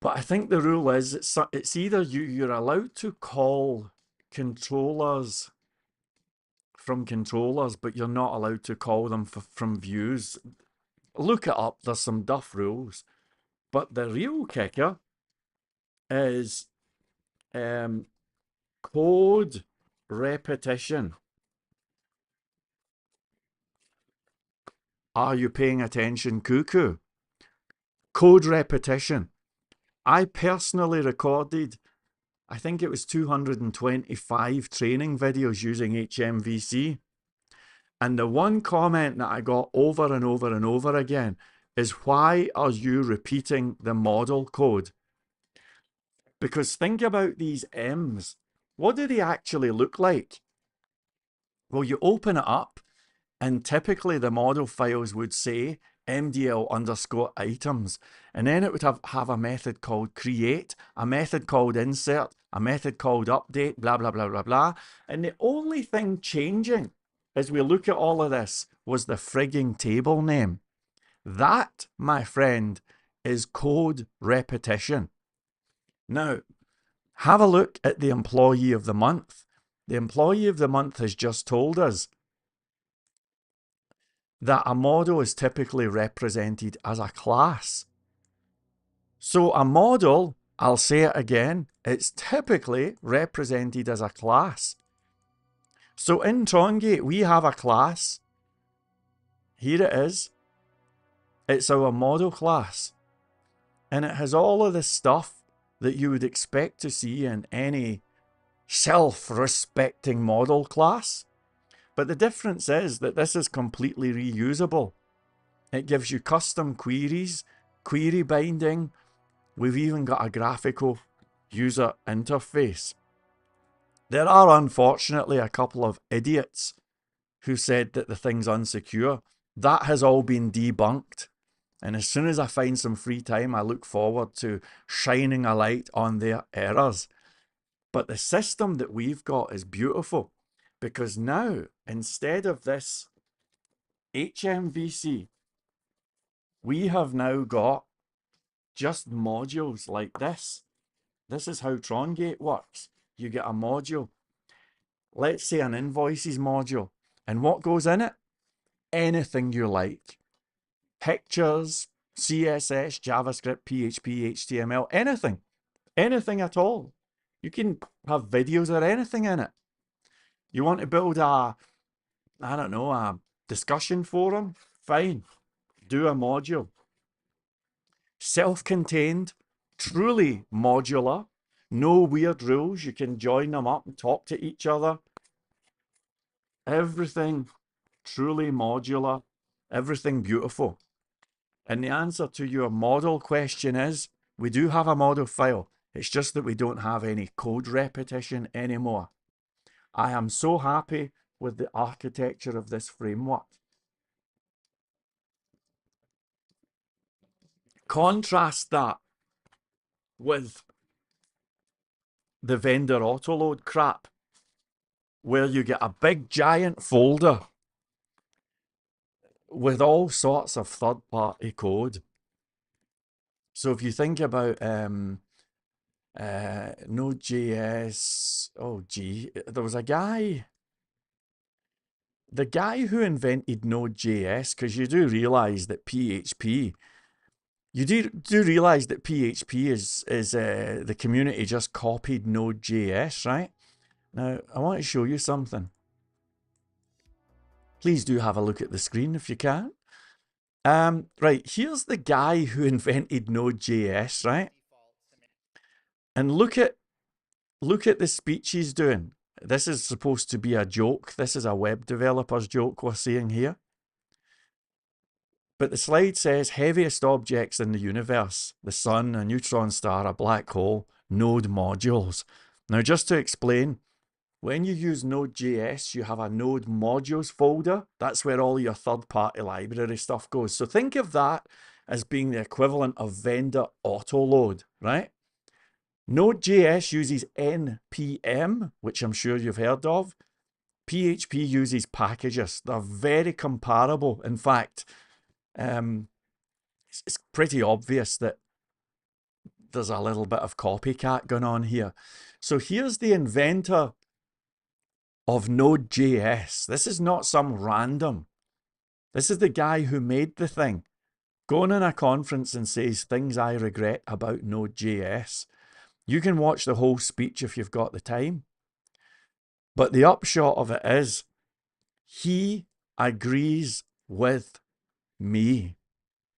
But I think the rule is it's either you're allowed to call controllers from controllers, but you're not allowed to call them from views. Look it up. There's some duff rules. But the real kicker is code repetition. Are you paying attention, cuckoo? Code repetition. I personally recorded, I think it was 225 training videos using HMVC. And the one comment that I got over and over and over again is, why are you repeating the model code? Because think about these M's. What do they actually look like? Well, you open it up, and typically the model files would say MDL_items. And then it would have a method called create, a method called insert, a method called update, blah, blah, blah, blah, blah. And the only thing changing as we look at all of this was the frigging table name. That, my friend, is code repetition. Now, have a look at the employee of the month. The employee of the month has just told us that a model is typically represented as a class. So a model, I'll say it again, it's typically represented as a class. So in Trongate, we have a class. Here it is. It's our model class. And it has all of the stuff that you would expect to see in any self-respecting model class. But the difference is that this is completely reusable. It gives you custom queries, query binding. We've even got a graphical user interface. There are unfortunately a couple of idiots who said that the thing's unsecure. That has all been debunked. And as soon as I find some free time, I look forward to shining a light on their errors. But the system that we've got is beautiful, because now, instead of this HMVC, we have now got just modules like this. This is how Trongate works. You get a module, let's say an invoices module, and what goes in it? Anything you like. Pictures, CSS, JavaScript, PHP, HTML, anything. Anything at all. You can have videos or anything in it. You want to build a, I don't know, a discussion forum? Fine. Do a module. Self-contained, truly modular, no weird rules. You can join them up and talk to each other. Everything truly modular, everything beautiful. And the answer to your model question is, we do have a model file. It's just that we don't have any code repetition anymore. I am so happy with the architecture of this framework. Contrast that with the vendor autoload crap, where you get a big giant folder with all sorts of third-party code. So if you think about Node.js, oh gee, there was a guy, the guy who invented Node.js, because you do realize that PHP, you do realize that PHP is the community just copied Node.js, right? Now, I want to show you something. Please do have a look at the screen if you can. Right, here's the guy who invented Node.js, right? And look at the speech he's doing. This is supposed to be a joke. This is a web developer's joke we're seeing here. But the slide says heaviest objects in the universe: the sun, a neutron star, a black hole, node modules. Now, just to explain, when you use Node.js, you have a node modules folder. That's where all your third-party library stuff goes. So think of that as being the equivalent of vendor autoload, right? Node.js uses npm, which I'm sure you've heard of. PHP uses packages. They're very comparable. In fact, it's pretty obvious that there's a little bit of copycat going on here. So here's the inventor of Node.js. This is not some random. This is the guy who made the thing. Going in a conference and says things I regret about Node.js. You can watch the whole speech if you've got the time. But the upshot of it is, he agrees with me.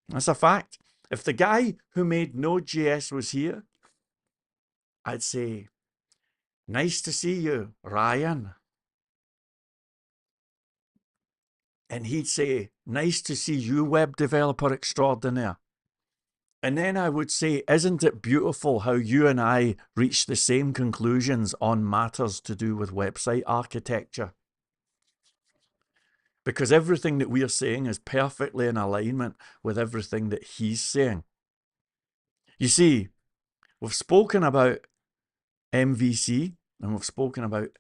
That's a fact. If the guy who made Node.js was here, I'd say, nice to see you, Ryan. And he'd say, nice to see you, web developer extraordinaire. And then I would say, isn't it beautiful how you and I reach the same conclusions on matters to do with website architecture? Because everything that we are saying is perfectly in alignment with everything that he's saying. You see, we've spoken about MVC and we've spoken about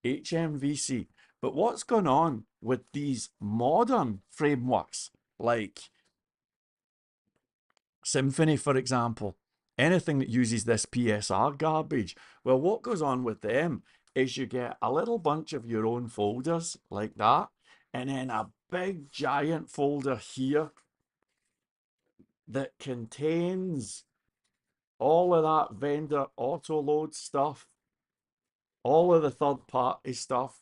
HMVC. But what's going on with these modern frameworks like Symfony, for example? Anything that uses this PSR garbage. Well, what goes on with them is you get a little bunch of your own folders like that, and then a big giant folder here that contains all of that vendor autoload stuff, all of the third-party stuff,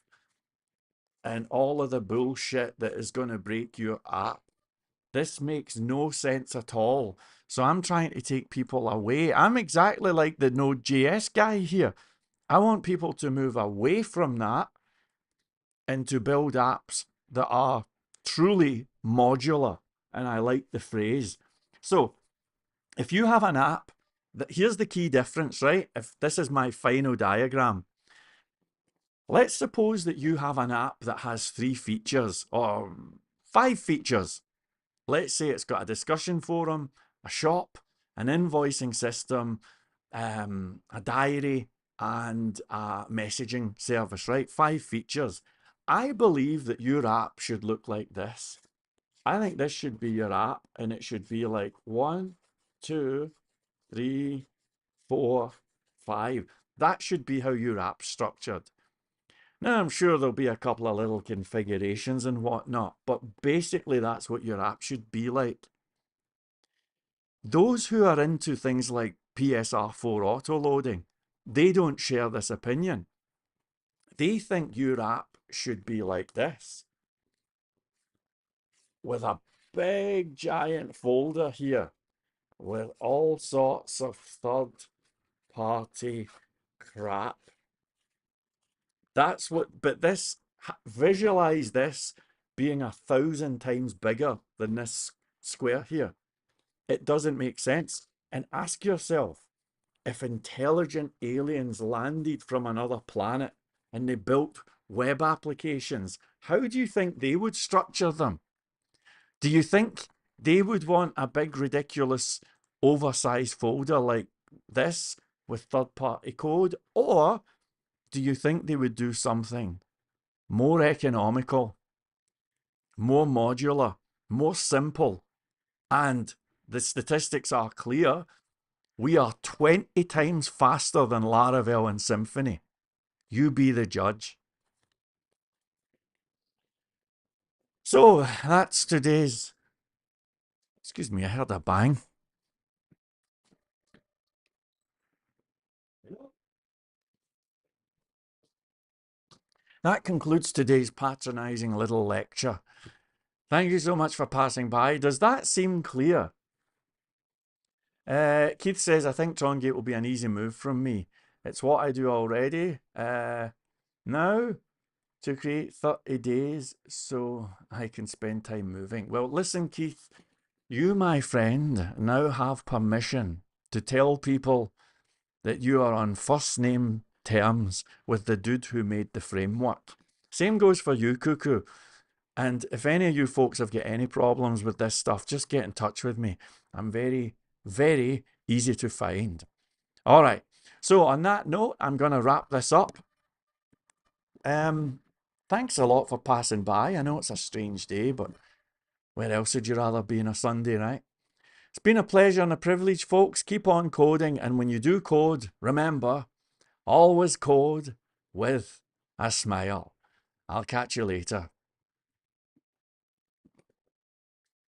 and all of the bullshit that is going to break your app. This makes no sense at all. So I'm trying to take people away. I'm exactly like the Node.js guy here. I want people to move away from that and to build apps that are truly modular. And I like the phrase. So if you have an app, here's the key difference, right? If this is my final diagram, let's suppose that you have an app that has 3 features or 5 features. Let's say it's got a discussion forum, a shop, an invoicing system, a diary, and a messaging service, right? 5 features. I believe that your app should look like this. I think this should be your app, and it should be like 1, 2, 3, 4, 5. That should be how your app's structured. Now, I'm sure there'll be a couple of little configurations and whatnot, but basically that's what your app should be like. Those who are into things like PSR4 autoloading, they don't share this opinion. They think your app should be like this, with a big giant folder here with all sorts of third-party crap. That's what, but this, visualize this being 1,000 times bigger than this square here. It doesn't make sense. And ask yourself, if intelligent aliens landed from another planet and they built web applications, how do you think they would structure them? Do you think they would want a big, ridiculous, oversized folder like this with third-party code? Or do you think they would do something more economical, more modular, more simple? And the statistics are clear. We are 20 times faster than Laravel and Symfony. You be the judge. So that's today's... Excuse me, I heard a bang. That concludes today's patronizing little lecture. Thank you so much for passing by. Does that seem clear? Keith says, I think Trongate will be an easy move from me. It's what I do already. Now, to create 30 days so I can spend time moving. Well, listen, Keith, you, my friend, now have permission to tell people that you are on first name terms with the dude who made the framework. Same goes for you, Cuckoo. And if any of you folks have got any problems with this stuff, just get in touch with me. I'm very, very easy to find. All right. So on that note, I'm going to wrap this up. Thanks a lot for passing by. I know it's a strange day, but where else would you rather be on a Sunday, right? It's been a pleasure and a privilege, folks. Keep on coding. And when you do code, remember, always code with a smile. I'll catch you later.